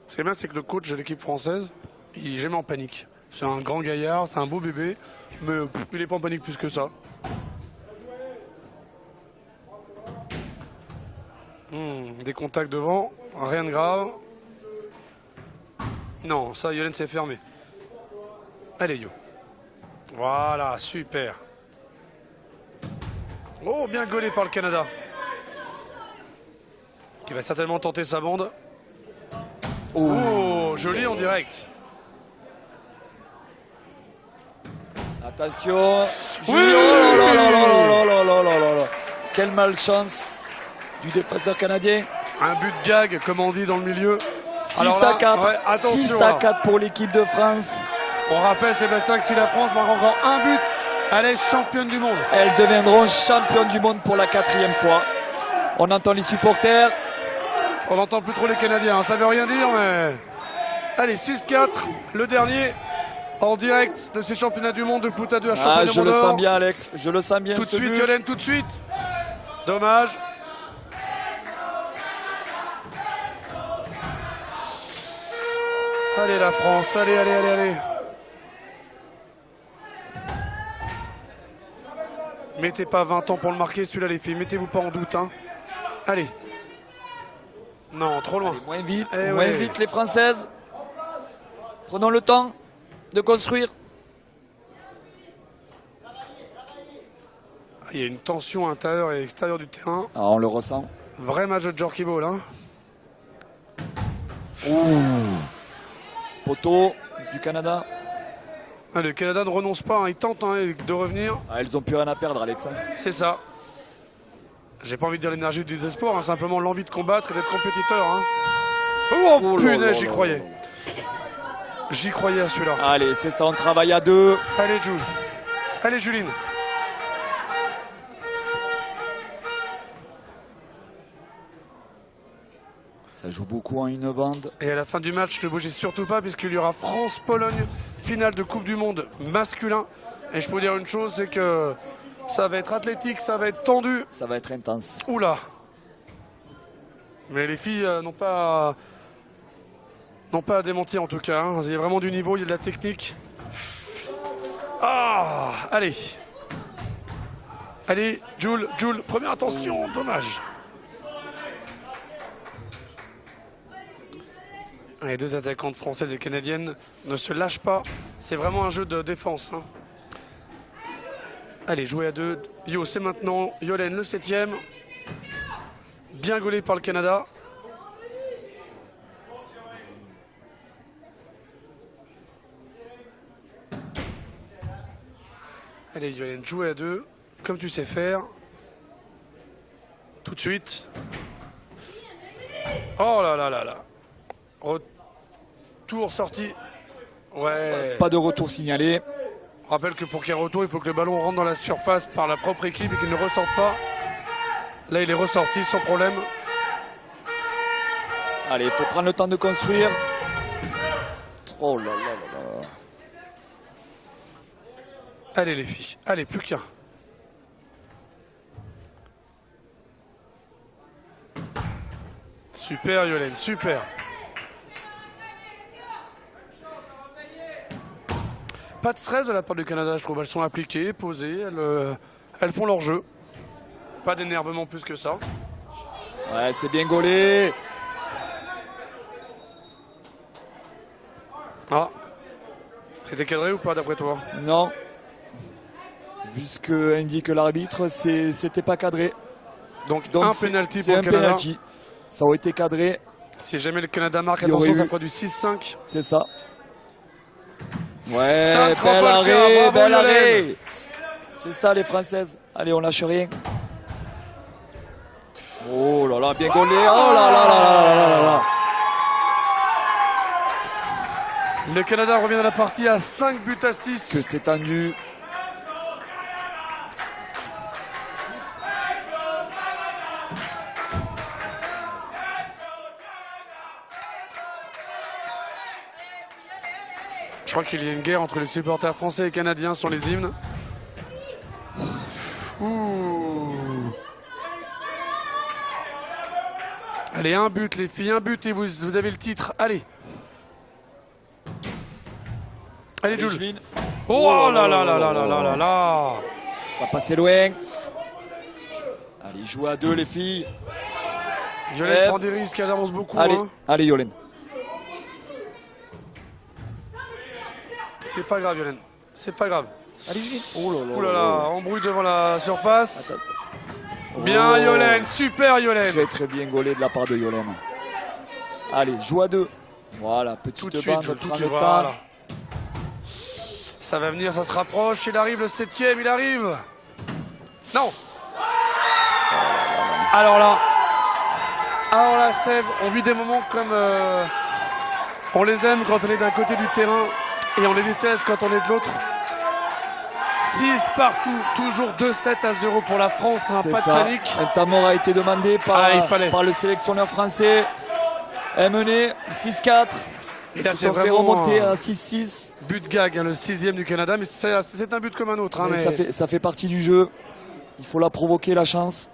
Ce qui est bien, c'est que le coach de l'équipe française, il est jamais en panique. C'est un grand gaillard, c'est un beau bébé, mais il n'est pas en panique plus que ça. Des contacts devant, rien de grave. Non, ça, Yolène s'est fermé. Allez, Yo. Voilà, super. Oh, bien gaulé par le Canada. Qui va certainement tenter sa bande. Oh, joli en direct. Attention. Oui. Oh là là là là là là là là là là. Quelle malchance du défenseur canadien. Un but de gag, comme on dit dans le milieu. 6 Alors là, à 4. ouais, attention, 6 à là. 4 pour l'équipe de France. On rappelle, Sébastien, que si la France marque encore un but, elle est championne du monde. Elles deviendront championnes du monde pour la 4e fois. On entend les supporters. On n'entend plus trop les Canadiens, hein. Ça veut rien dire, mais... Allez, 6-4, le dernier, en direct de ces championnats du monde de foot à 2 à Ah, Champagne. je le sens bien, Alex. Je le sens bien. Tout de ce suite, but. Yolène, tout de suite. Dommage. Allez, la France, allez, allez, allez, allez. Mettez pas 20 ans pour le marquer, celui-là, les filles. Mettez-vous pas en doute, hein. Allez. Non, trop loin. Moins vite, Eh moins ouais. vite les Françaises. Prenons le temps de construire. Il y a une tension intérieure et extérieure du terrain. Ah, on le ressent. Vrai match de jerky ball, hein. Poteau du Canada. Ah, le Canada ne renonce pas, hein. Il tente hein, de revenir. Ah, elles ont plus rien à perdre, Alex. C'est ça. J'ai pas envie de dire l'énergie du désespoir, hein, simplement l'envie de combattre et d'être compétiteur. Hein. Oh, Oh là punaise, là j'y là croyais. là. J'y croyais à celui-là. Allez, c'est ça, on travaille à 2. Allez, Jules. Allez, Juline. Ça joue beaucoup en une bande. Et à la fin du match, ne bougez surtout pas, puisqu'il y aura France-Pologne, finale de Coupe du Monde masculin. Et je peux vous dire une chose, c'est que ça va être athlétique, ça va être tendu. Ça va être intense. Oula. Mais les filles n'ont pas à démentir en tout cas. Hein. Il y a vraiment du niveau, il y a de la technique. Ah, allez. Allez, Jules, première attention, dommage. Les deux attaquantes françaises et canadiennes ne se lâchent pas. C'est vraiment un jeu de défense. Hein. Allez, jouer à 2. Yo, c'est maintenant. Yolène, le 7e. Bien gaulé par le Canada. Allez, Yolène, jouer à 2. Comme tu sais faire. Tout de suite. Oh là là là là. Retour sorti. Ouais. Pas de retour signalé. Rappelle que pour qu'il y ait retour, il faut que le ballon rentre dans la surface par la propre équipe et qu'il ne ressorte pas. Là, il est ressorti sans problème. Allez, il faut prendre le temps de construire. Oh là là là là. Allez les filles, allez, plus qu'un. Super Yolène, super. Pas de stress de la part du Canada, je trouve. Elles sont appliquées, posées, elles font leur jeu. Pas d'énervement plus que ça. Ouais, c'est bien gaulé. Ah. C'était cadré ou pas d'après toi? Non. Vu ce que indique l'arbitre, c'était pas cadré. Donc un penalty pour le Canada. Penalty. Ça aurait été cadré. Si jamais le Canada marque, Il y aurait attention, ça eu- fera du 6-5. C'est ça. Ouais, Ça ne sera bel pas le arrêt, cas. Bravo, bel Yolène. arrêt. C'est ça les Françaises. Allez, on lâche rien. Oh là là, bien gaulé. Oh là là là là là là là. Le Canada revient dans la partie à 5 buts à Que 6. c'est tendu. Je crois qu'il y a une guerre entre les supporters français et canadiens sur les hymnes. Ouh. Allez, un but les filles, un but et vous avez le titre. Allez. Allez Jules. Juline. Oh là là là là là là là là. Va passer loin. Allez, joue à deux les filles. Yolène prend des risques, elle avance beaucoup. Allez, Hein. allez Yolène. C'est pas grave Yolène. C'est pas grave. Allez Juline. Oh là là. Ouh là là, embrouille devant la surface. Attends. Bien Oh. Yolène, super Yolène. Très très bien gaulé de la part de Yolène. Allez, joue à deux. Voilà, petite Tout de suite, bande, Jules, tout de prends suite. le Voilà. temps. Ça va venir, ça se rapproche. Il arrive le 7e, il arrive. Non. Alors là, Seb, on vit des moments comme on les aime quand on est d'un côté du terrain et on les déteste quand on est de l'autre. 6 partout, toujours 2-7 à 0 pour la France, hein, C'est pas ça. de panique. Un temps mort a été demandé Il fallait. par le sélectionneur français. Elle menait 6-4. Et Ils là, se c'est sont fait vraiment remonter un à 6-6. but gag, hein, le 6e du Canada, mais c'est un but comme un autre. Hein, Mais mais... ça fait partie du jeu. Il faut la provoquer, la chance.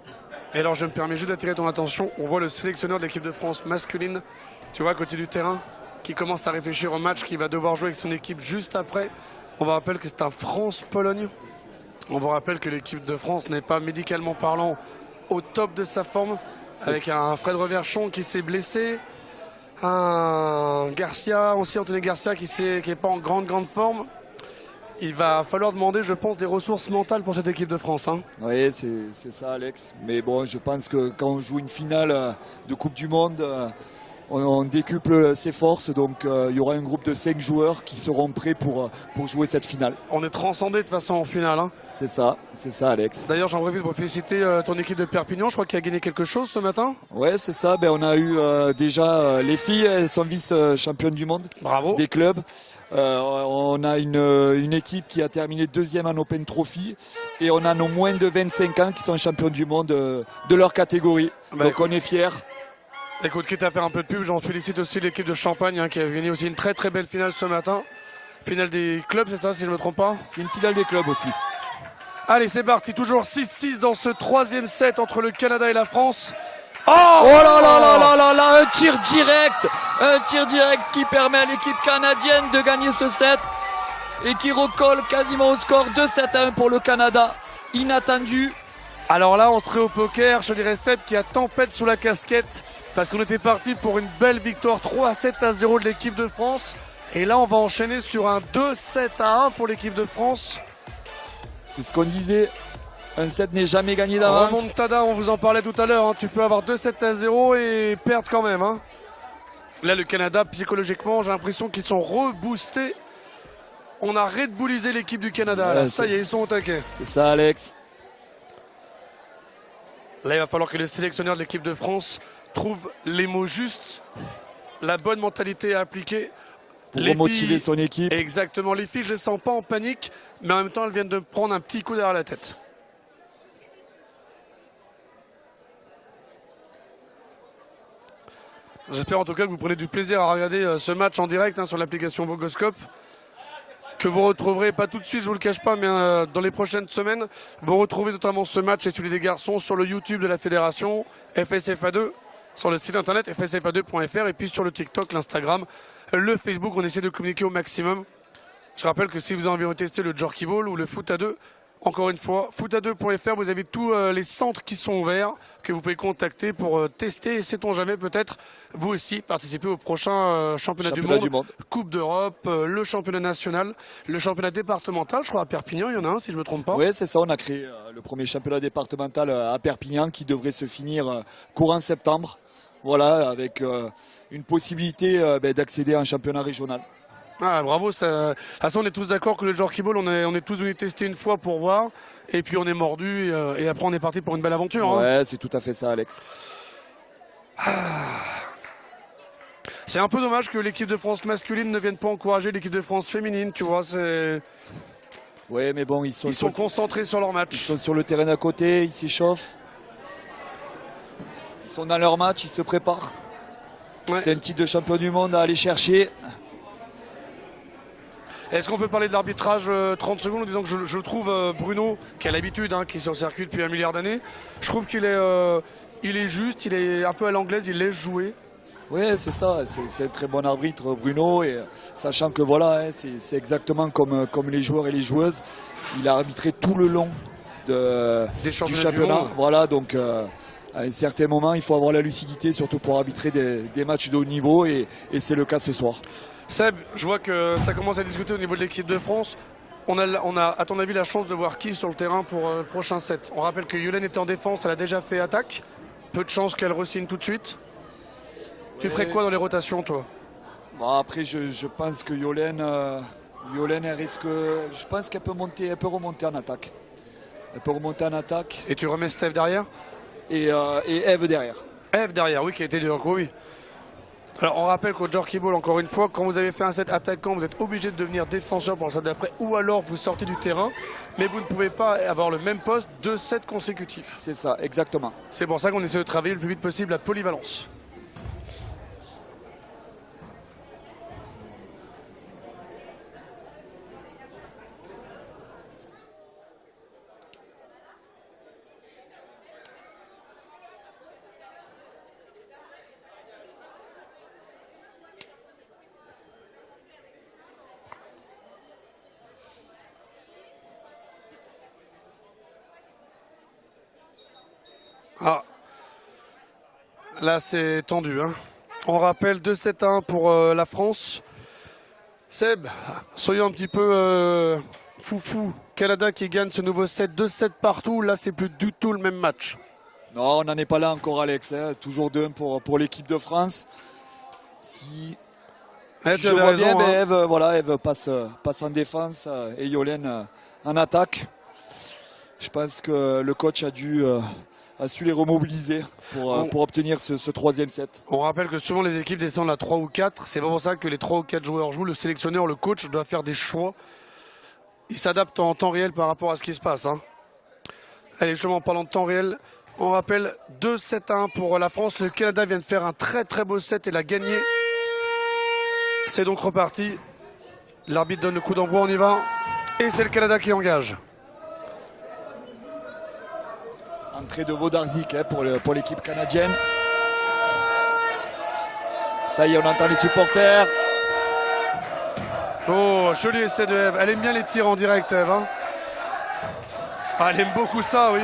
Et alors je me permets juste d'attirer ton attention, on voit le sélectionneur de l'équipe de France masculine, tu vois, à côté du terrain, qui commence à réfléchir au match qu'il va devoir jouer avec son équipe juste après. On vous rappelle que c'est un France-Pologne. On vous rappelle que l'équipe de France n'est pas médicalement parlant au top de sa forme, avec un Fred Reverchon qui s'est blessé, un Garcia, aussi Anthony Garcia qui n'est pas en grande forme. Il va falloir demander, je pense, des ressources mentales pour cette équipe de France. Hein. Oui, c'est ça, Alex. Mais bon, je pense que quand on joue une finale de Coupe du Monde, on décuple ses forces. Donc, il y aura un groupe de 5 joueurs qui seront prêts pour jouer cette finale. On est transcendé de toute façon en finale. Hein. C'est ça, Alex. D'ailleurs, j'en profite pour féliciter ton équipe de Perpignan. Je crois qu'il a gagné quelque chose ce matin. Ouais, c'est ça. Ben, on a eu déjà les filles, elles sont vice-championnes du monde Bravo. des clubs. On a une équipe qui a terminé 2e en Open Trophy et on a nos moins de 25 ans qui sont champions du monde de leur catégorie. Bah, donc on est fiers. Écoute, quitte à faire un peu de pub, j'en félicite aussi l'équipe de Champagne hein, qui a gagné aussi une très très belle finale ce matin. Finale des clubs, c'est ça si je ne me trompe pas? C'est une finale des clubs aussi. Allez, c'est parti. Toujours 6-6 dans ce 3e set entre le Canada et la France. Oh, Oh là là là là là là, un tir direct qui permet à l'équipe canadienne de gagner ce set et qui recolle quasiment au score de 7-1 pour le Canada. Inattendu. Alors là, on serait au poker, je dirais Seb qui a tempête sous la casquette parce qu'on était parti pour une belle victoire 3-7 à 0 de l'équipe de France. Et là, on va enchaîner sur un 2-7 à 1 pour l'équipe de France. C'est ce qu'on disait. Un set n'est jamais gagné d'avance. Remontada, on vous en parlait tout à l'heure. Hein. Tu peux avoir 2-7 à 0 et perdre quand même. Hein. Là, le Canada, psychologiquement, j'ai l'impression qu'ils sont reboostés. On a Red Bullisé l'équipe du Canada. Ouais, là, ça y est, ils sont au taquet. C'est ça, Alex. Là, il va falloir que le sélectionneur de l'équipe de France trouve les mots justes, la bonne mentalité à appliquer. Pour Les remotiver filles, son équipe. Exactement. Les filles, je les sens pas en panique, mais en même temps, elles viennent de prendre un petit coup derrière la tête. J'espère en tout cas que vous prenez du plaisir à regarder ce match en direct hein, sur l'application Vogoscope. Que vous retrouverez, pas tout de suite, je vous le cache pas, mais dans les prochaines semaines, vous retrouvez notamment ce match et celui des garçons sur le YouTube de la fédération FSFA2, sur le site internet fsfa2.fr et puis sur le TikTok, l'Instagram, le Facebook. On essaie de communiquer au maximum. Je rappelle que si vous avez envie de tester le Jorky Ball ou le foot à 2, Encore une fois, foot2.fr, vous avez tous les centres qui sont ouverts, que vous pouvez contacter pour tester, sait-on jamais, peut-être vous aussi participer au prochain championnat du monde, Coupe d'Europe, le championnat national, le championnat départemental, je crois à Perpignan, il y en a un si je ne me trompe pas. Oui, c'est ça, on a créé le premier championnat départemental à Perpignan qui devrait se finir courant septembre, voilà, avec une possibilité d'accéder à un championnat régional. Ah, bravo, ça... De toute façon, on est tous d'accord que le Jorki Ball, on est tous venus tester une fois pour voir, et puis on est mordu, et après on est parti pour une belle aventure. Ouais, hein. c'est tout à fait ça, Alex. C'est un peu dommage que l'équipe de France masculine ne vienne pas encourager l'équipe de France féminine, tu vois, Ouais, mais bon, ils sont concentrés sur leur match. Ils sont sur le terrain d'à côté, ils s'échauffent. Ils sont dans leur match, ils se préparent. Ouais. C'est un titre de champion du monde à aller chercher. Est-ce qu'on peut parler de l'arbitrage 30 secondes en disant que je trouve Bruno, qui a l'habitude, qui est sur le circuit depuis un milliard d'années, je trouve qu'il est juste, il est un peu à l'anglaise, il laisse jouer. Oui, c'est ça, c'est un très bon arbitre Bruno, et sachant que voilà, c'est exactement comme les joueurs et les joueuses, il a arbitré tout le long du championnat. Voilà, donc à un certain moment, il faut avoir la lucidité, surtout pour arbitrer des matchs de haut niveau, et c'est le cas ce soir. Seb, je vois que ça commence à discuter au niveau de l'équipe de France. On a, à ton avis, la chance de voir qui sur le terrain pour le prochain set? On rappelle que Yolène était en défense, elle a déjà fait attaque. Peu de chance qu'elle re-signe tout de suite. Tu ferais quoi dans les rotations, toi? Bon, après, je pense que Yolène, elle risque. Je pense qu'elle peut remonter en attaque. Elle peut remonter en attaque. Et tu remets Steph derrière? Et Eve derrière. Eve derrière, oui, qui a été dur, oui. Alors on rappelle qu'au Jorki Ball, encore une fois, quand vous avez fait un set attaquant, vous êtes obligé de devenir défenseur pour le set d'après, ou alors vous sortez du terrain, mais vous ne pouvez pas avoir le même poste 2 sets consécutifs. C'est ça, exactement. C'est pour ça qu'on essaie de travailler le plus vite possible la polyvalence. Ah, là c'est tendu. On rappelle 2-7-1 pour la France. Seb, soyons un petit peu foufou. Canada qui gagne ce nouveau set, 2-7 partout. Là c'est plus du tout le même match. Non, on n'en est pas là encore, Alex. Toujours 2-1 pour l'équipe de France. Si je vois raison, bien, Eve passe en défense et Yolène en attaque. Je pense que le coach a su les remobiliser pour obtenir ce troisième set. On rappelle que souvent les équipes descendent à 3 ou 4. C'est pas pour ça que les 3 ou 4 joueurs jouent. Le sélectionneur, le coach doit faire des choix. Il s'adapte en temps réel par rapport à ce qui se passe. Allez, justement, en parlant de temps réel, on rappelle 2-7-1 pour la France. Le Canada vient de faire un très très beau set et l'a gagné. C'est donc reparti. L'arbitre donne le coup d'envoi, on y va. Et c'est le Canada qui engage. Entrée de Vodarzik pour l'équipe canadienne. Ça y est, on entend les supporters. Oh, joli essai de Eve. Elle aime bien les tirs en direct, Eve. Ah, elle aime beaucoup ça, oui.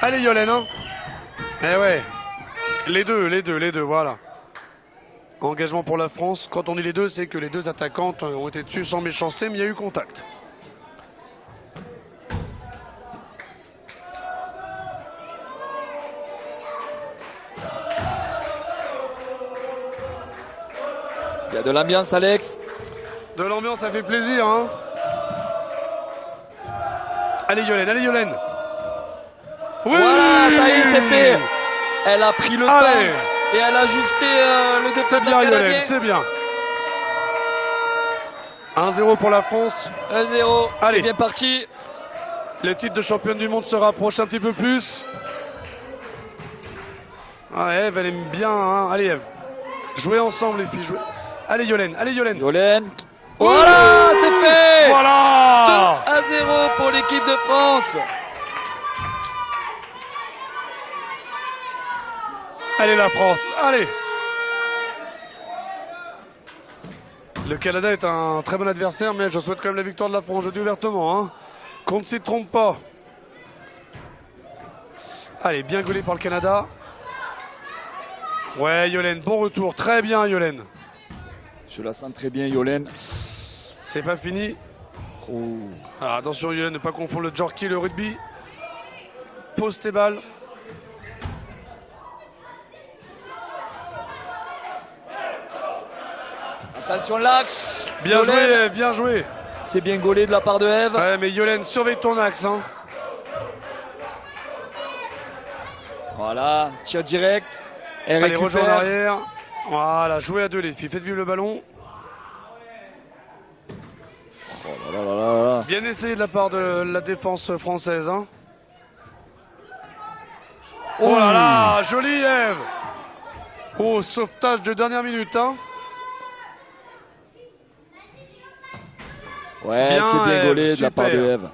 Allez, Yolène. Eh ouais. Les deux, voilà. Engagement pour la France. Quand on dit les deux, c'est que les deux attaquantes ont été dessus sans méchanceté, mais il y a eu contact. Il y a de l'ambiance, Alex. De l'ambiance, ça fait plaisir. Allez, Yolène. Oui, voilà, ça y est, c'est fait. Elle a pris le temps et elle a ajusté le défenseur canadien. C'est bien. 1-0 pour la France. 1-0, c'est bien parti. Le titre de championne du monde se rapproche un petit peu plus. Ah, Eve, elle aime bien. Allez, Eve. Jouez ensemble, les filles. Allez, Yolène. Yolène. Voilà, c'est fait. Voilà. 2-0 pour l'équipe de France. Allez, la France. Allez. Le Canada est un très bon adversaire, mais je souhaite quand même la victoire de la France. Je dis ouvertement. Qu'on ne s'y trompe pas. Allez, bien gaulé par le Canada. Ouais, Yolène, bon retour. Très bien, Yolène. Je la sens très bien, Yolène. C'est pas fini. Oh. Alors, attention, Yolène, ne pas confondre le jockey et le rugby. Pose tes balles. Attention l'axe. Bien Yolène. joué, Ève, bien joué. C'est bien gaulé de la part de Ève. Ouais, mais Yolène, surveille ton axe. Hein. Voilà, tir direct. Elle Allez, rejoins en récupère. arrière. Voilà, jouez à deux les filles. Faites vivre le ballon. Oh là là là là là. Bien essayé de la part de la défense française. Hein. Oh là là, joli Ève. Oh, sauvetage de dernière minute. Hein. Ouais, Bien, c'est bien Ève, gaulé de la part de super. Ève.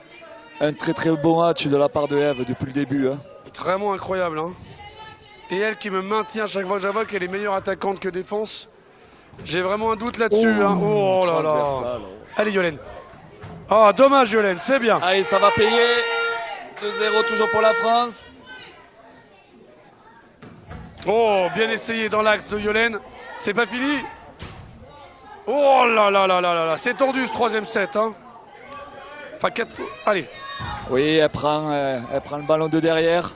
Un très très bon match de la part de Ève depuis le début. Hein. Vraiment incroyable. Hein. Et elle qui me maintient à chaque fois que j'avoue qu'elle est meilleure attaquante que défense. J'ai vraiment un doute là-dessus. Hein. Oh là là. Transversal. Allez Yolène. Ah, dommage Yolène, c'est bien. Allez, ça va payer. 2-0 toujours pour la France. Oh, bien essayé dans l'axe de Yolène. C'est pas fini. Oh là là là là là là. C'est tendu ce troisième set. Hein. Enfin, 4. Allez. Oui, elle prend le ballon de derrière.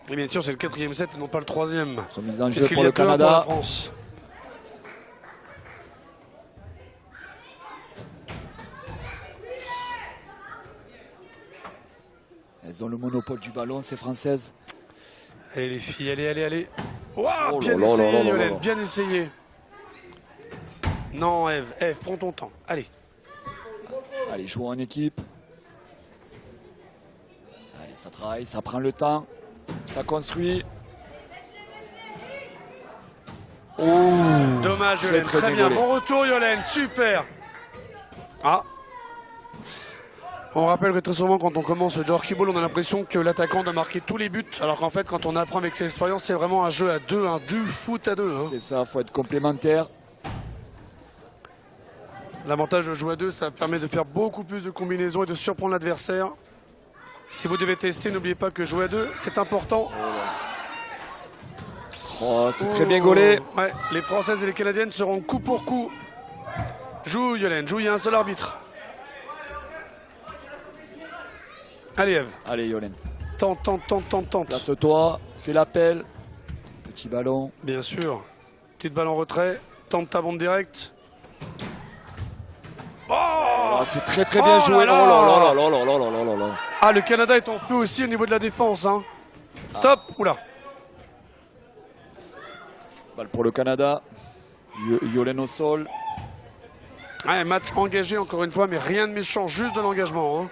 Et bien sûr, c'est le quatrième set et non pas le troisième. Remise en jeu Puisqu'il pour y a le que un Canada. pour la France. Elles ont le monopole du ballon, ces Françaises. Allez les filles, allez, allez, allez. Wow, Oh bien là là essayé là là là Yolène, là. bien essayé. Non Ève, Ève, prends ton temps. Allez. Allez, jouons en équipe. Allez, ça travaille, ça prend le temps. Ça construit. Dommage Très, Yolène, très très bien bien. gaulé. Bon retour Yolène, super. Ah. On rappelle que très souvent quand on commence le Jorky Ball, on a l'impression que l'attaquant doit marquer tous les buts. Alors qu'en fait, quand on apprend avec l'expérience, c'est vraiment un jeu à deux, du foot à deux. Hein. C'est ça, faut être complémentaire. L'avantage de jouer à deux, ça permet de faire beaucoup plus de combinaisons et de surprendre l'adversaire. Si vous devez tester, n'oubliez pas que jouer à deux, c'est important. Oh, c'est très bien gaulé. Ouais, les Françaises et les Canadiennes seront coup pour coup. Joue Yolène, joue, il y a un seul arbitre. Allez Ève, Allez, Yolène. tente. Place-toi, fais l'appel. Petit ballon. Bien sûr. Petite balle en retrait, tente ta bombe directe. Oh Ah, c'est très très bien Oh joué. là là. Oh là là là là là là là là là. Ah, le Canada est en feu aussi au niveau de la défense. Hein. Stop. Oula. Balle pour le Canada. Yolène au sol. Ouais, match engagé encore une fois, mais rien de méchant, juste de l'engagement. Hein.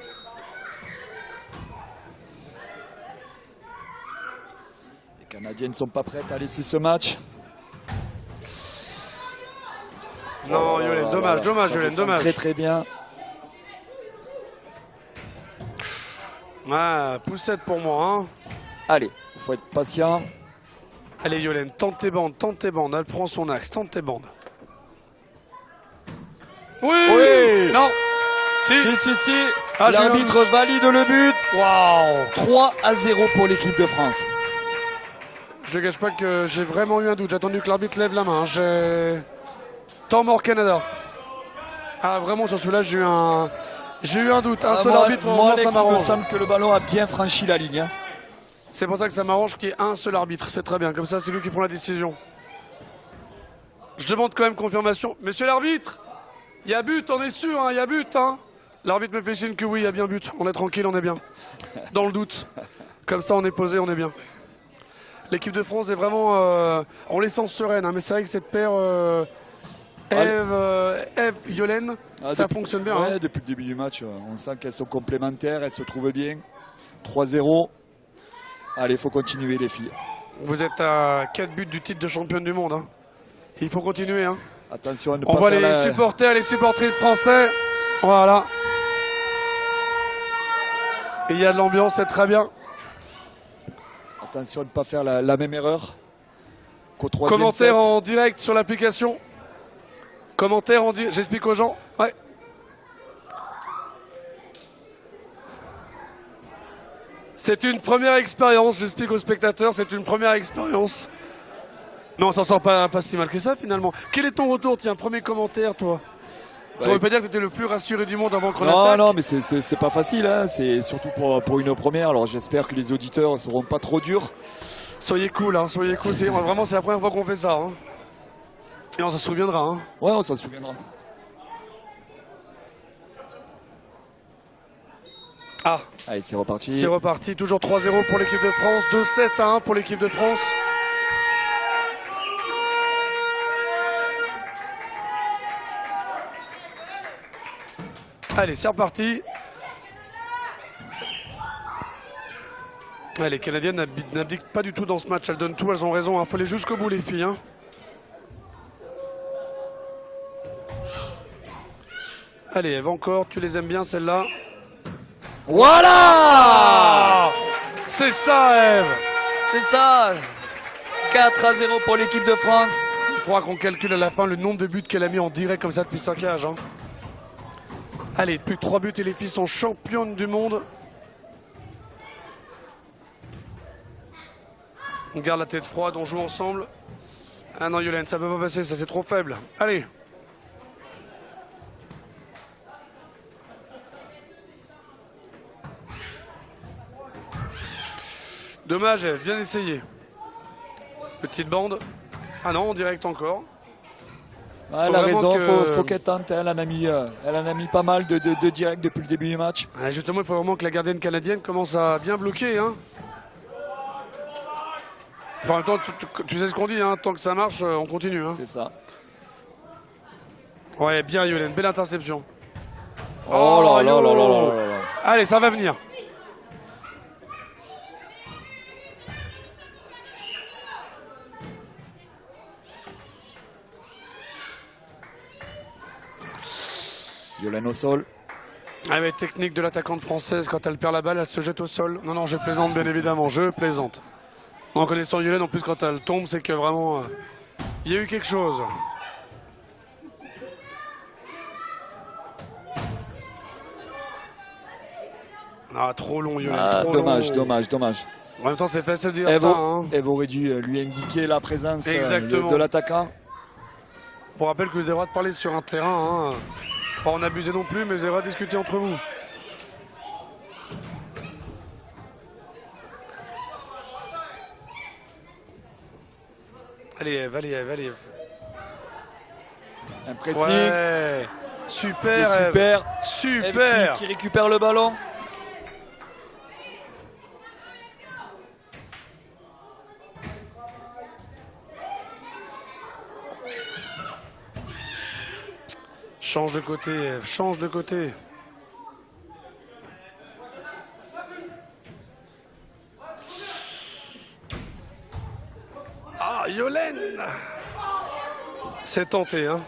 Les Canadiennes ne sont pas prêtes à laisser ce match. Non, Oh là Yolène, là dommage, là, dommage, ça Yolène, défend dommage. Très très bien. Ouais, poussette pour moi. Hein. Allez, il faut être patient. Allez, Yolène, tente tes bandes. Elle prend son axe, tente tes bandes. Oui, Oui. Non Si, Si. Ah, j'ai L'arbitre valide le but. Waouh 3-0 pour l'équipe de France. Je ne cache pas que j'ai vraiment eu un doute. J'ai attendu que l'arbitre lève la main. J'ai... Temps mort Canada. Ah, vraiment, sur celui-là, j'ai eu un doute. Un seul arbitre, moi, moi, Alex, ça il me m'arrange. semble que le ballon a bien franchi la ligne. Hein. C'est pour ça que ça m'arrange qu'il y ait un seul arbitre. C'est très bien. Comme ça, c'est lui qui prend la décision. Je demande quand même confirmation. Monsieur l'arbitre, il y a but, on est sûr, il y a but. Hein. L'arbitre me fait signe que oui, il y a bien but. On est tranquille, on est bien. Dans le doute. Comme ça, on est posé, on est bien. L'équipe de France est vraiment... on les sent sereine, hein, mais c'est vrai que cette paire... Ève, Yolène, ça fonctionne bien. Ouais, Hein. depuis le début du match, on sent qu'elles sont complémentaires, elles se trouvent bien. 3-0. Allez, il faut continuer les filles. Vous êtes à 4 buts du titre de championne du monde. Hein. Il faut continuer. Hein. Attention à ne On pas voit faire les la... supporters, les supportrices français. Voilà. Et il y a de l'ambiance, c'est très bien. Attention à ne pas faire la même erreur qu'au troisième Commentaire set. en direct sur l'application. Commentaire en direct, j'explique aux gens. Ouais. C'est une première expérience, j'explique aux spectateurs, c'est une première expérience. Mais on s'en sort pas si mal que ça finalement. Quel est ton retour? Tiens, premier commentaire toi. Ça ne veut pas dire que tu étais le plus rassuré du monde avant qu'on attaque. Non, mais c'est pas facile, hein. C'est surtout pour une première. Alors j'espère que les auditeurs ne seront pas trop durs. Soyez cool, hein, soyez cool. Vraiment, c'est la première fois qu'on fait ça. Hein. Et on s'en souviendra. Hein. Ouais, on s'en souviendra. Ah, Allez, c'est reparti. c'est reparti. Toujours 3-0 pour l'équipe de France. 2-7-1 pour l'équipe de France. Allez, c'est reparti. Ouais, les Canadiennes n'abdiquent pas du tout dans ce match. Elles donnent tout, elles ont raison. Il faut aller jusqu'au bout, les filles. Hein. Allez, Eve, encore. Tu les aimes bien, celles-là. Voilà. C'est ça, Eve. C'est ça. 4-0 pour l'équipe de France. Il faudra qu'on calcule à la fin le nombre de buts qu'elle a mis en direct comme ça depuis 5 cages. Hein. Allez, plus que 3 buts et les filles sont championnes du monde. On garde la tête froide, on joue ensemble. Ah non, Yolène, ça peut pas passer, ça c'est trop faible. Allez. Dommage, Eve, bien essayé. Petite bande. Ah non, en direct encore. Ah, elle a raison, que... faut qu'elle tente. Elle en a mis pas mal de directs depuis le début du match. Ah, justement, il faut vraiment que la gardienne canadienne commence à bien bloquer. Hein. Enfin, en même temps, tu sais ce qu'on dit, hein, tant que ça marche, on continue. Hein. C'est ça. Ouais, bien Yolène, belle interception. Oh là là Yolo. là là là là là. Allez, ça va venir. Yolène au sol. Ah ouais, technique de l'attaquante française, quand elle perd la balle, elle se jette au sol. Non, non, je plaisante bien évidemment, je plaisante. En connaissant Yolène, en plus quand elle tombe, c'est que vraiment, il y a eu quelque chose. Ah, trop long Yolène, Ah, trop dommage, long. dommage. En même temps, c'est facile de dire Eve, ça. Hein. Eve aurait dû lui indiquer la présence Exactement. de l'attaquant. On rappelle que vous avez le droit de parler sur un terrain. Hein. Pas en abuser non plus, mais vous avez le droit de discuter entre vous. Allez Eve, allez Eve, allez Eve. Un pressing. Ouais. Super C'est Eve. super. Super. Eve qui récupère le ballon. Change de côté Eve, change de côté. Ah, Yolène. C'est tenté, hein.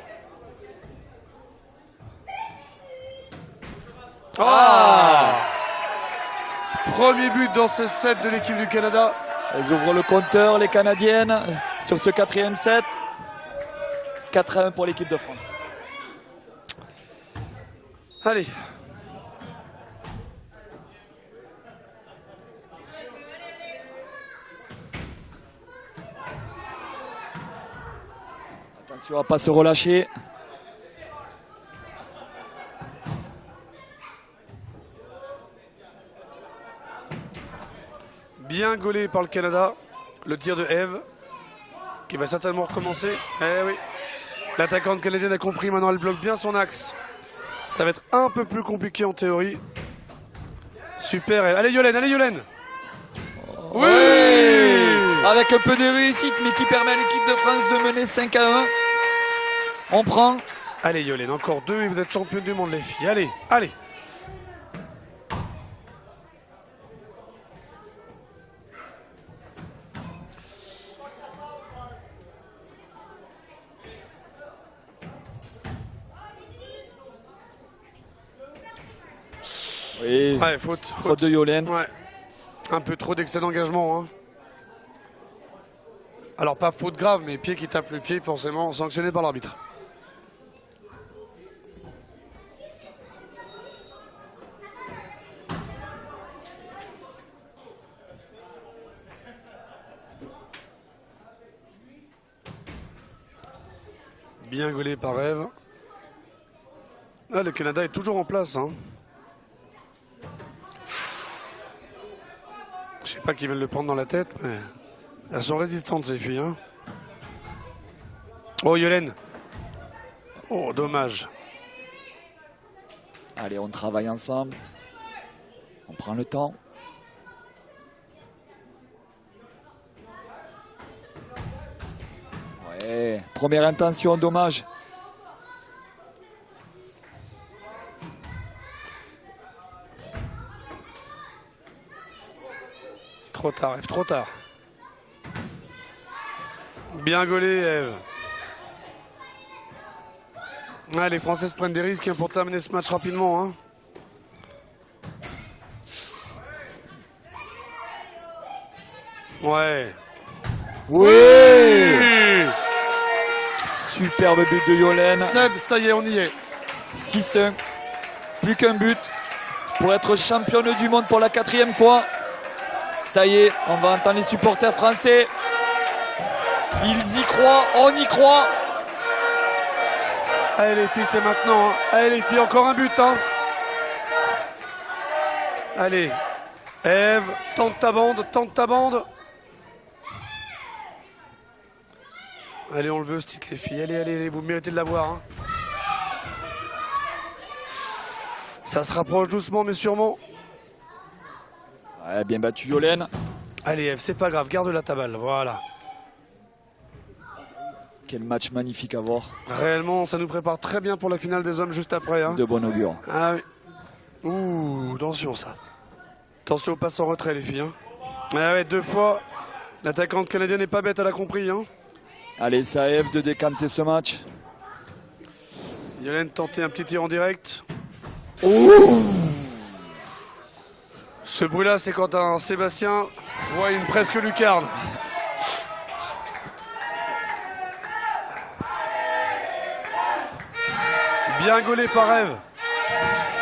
Ah, premier but dans ce set de l'équipe du Canada. Elles ouvrent le compteur, les Canadiennes, sur ce 4e set. 4-1 pour l'équipe de France. Allez. Attention à pas se relâcher. Bien gaulé par le Canada. Le tir de Eve, qui va certainement recommencer. Eh oui. L'attaquante canadienne a compris, maintenant elle bloque bien son axe. Ça va être un peu plus compliqué en théorie. Super. Allez Yolène, allez Yolène. Oui, Avec un peu de réussite, mais qui permet à l'équipe de France de mener 5-1. On prend. Allez Yolène, encore 2 et vous êtes championne du monde les filles. Allez, allez. Oui. Ouais, faute de Yolène. Ouais. Un peu trop d'excès d'engagement. Hein. Alors pas faute grave, mais pied qui tape le pied, forcément sanctionné par l'arbitre. Bien gaulé par Eve. Ah, le Canada est toujours en place. Hein. Je sais pas qui veulent le prendre dans la tête, mais elles sont résistantes ces filles. Hein. Oh, Yolène. Oh, dommage. Allez, on travaille ensemble. On prend le temps. Ouais, première intention, dommage. Trop tard, Eve, trop tard. Bien gaulé, Eve. Ah, les Françaises prennent des risques hein, pour terminer ce match rapidement. Hein. Ouais. Oui, superbe but de Yolène. Seb, ça y est, on y est. 6-1. Plus qu'un but pour être championne du monde pour la 4e fois. Ça y est, on va entendre les supporters français. Ils y croient, on y croit. Allez les filles, c'est maintenant. Hein. Allez les filles, encore un but. Hein. Allez. Eve, tente ta bande, tente ta bande. Allez, on le veut ce titre les filles. Allez, allez, vous méritez de l'avoir. Hein. Ça se rapproche doucement mais sûrement. Ouais, bien battu Yolène. Allez Eve, c'est pas grave, garde-la ta balle, voilà. Quel match magnifique à voir. Réellement, ça nous prépare très bien pour la finale des hommes juste après. Hein. De bon augure. Ah oui. Ouh, attention ça. Attention aux passes en retrait les filles. Hein. Ah ouais, 2 fois. L'attaquante canadienne n'est pas bête, elle a compris. Hein. Allez, c'est à Eve de décanter ce match. Yolène tentait un petit tir en direct. Ce bruit-là, c'est quand un Sébastien voit une presque lucarne. Bien gaulé par Eve.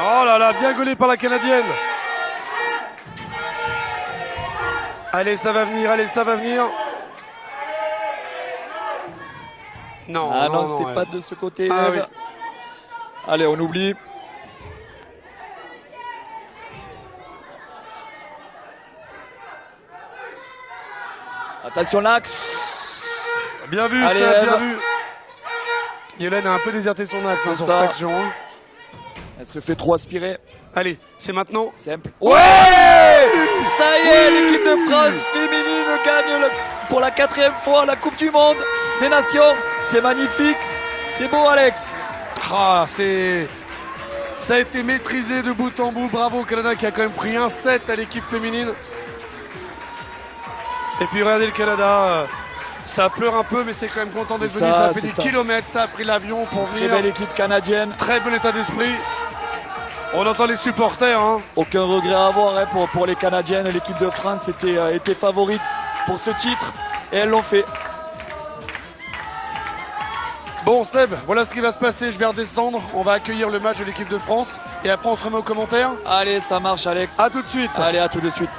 Oh là là, bien gaulé par la Canadienne. Allez, ça va venir, allez, ça va venir. Non, Ah non, non, c'est Eve. pas de ce côté. Ah Eve. oui. Allez, on oublie. Attention l'axe. Bien vu, Allez, ça, bien Eve. vu. Yolène a un peu déserté son axe hein, C'est sur ça. cette action. Hein. Elle se fait trop aspirer. Allez, c'est maintenant. Simple. Ouais, ça y est, l'équipe de France féminine gagne pour la 4e fois la Coupe du Monde des Nations. C'est magnifique. C'est beau, Alex. Ah, ça a été maîtrisé de bout en bout. Bravo au Canada qui a quand même pris un set à l'équipe féminine. Et puis regardez le Canada, ça pleure un peu mais c'est quand même content d'être C'est venu. ça, Ça a fait c'est des ça. kilomètres, ça a pris l'avion pour Très venir. belle équipe canadienne. Très bon état d'esprit. On entend les supporters. Hein. Aucun regret à avoir hein, pour les Canadiennes. L'équipe de France était favorite pour ce titre et elles l'ont fait. Bon Seb, voilà ce qui va se passer. Je vais redescendre. On va accueillir le match de l'équipe de France. Et après on se remet aux commentaires. Allez, ça marche, Alex. A tout de suite. Allez, à tout de suite.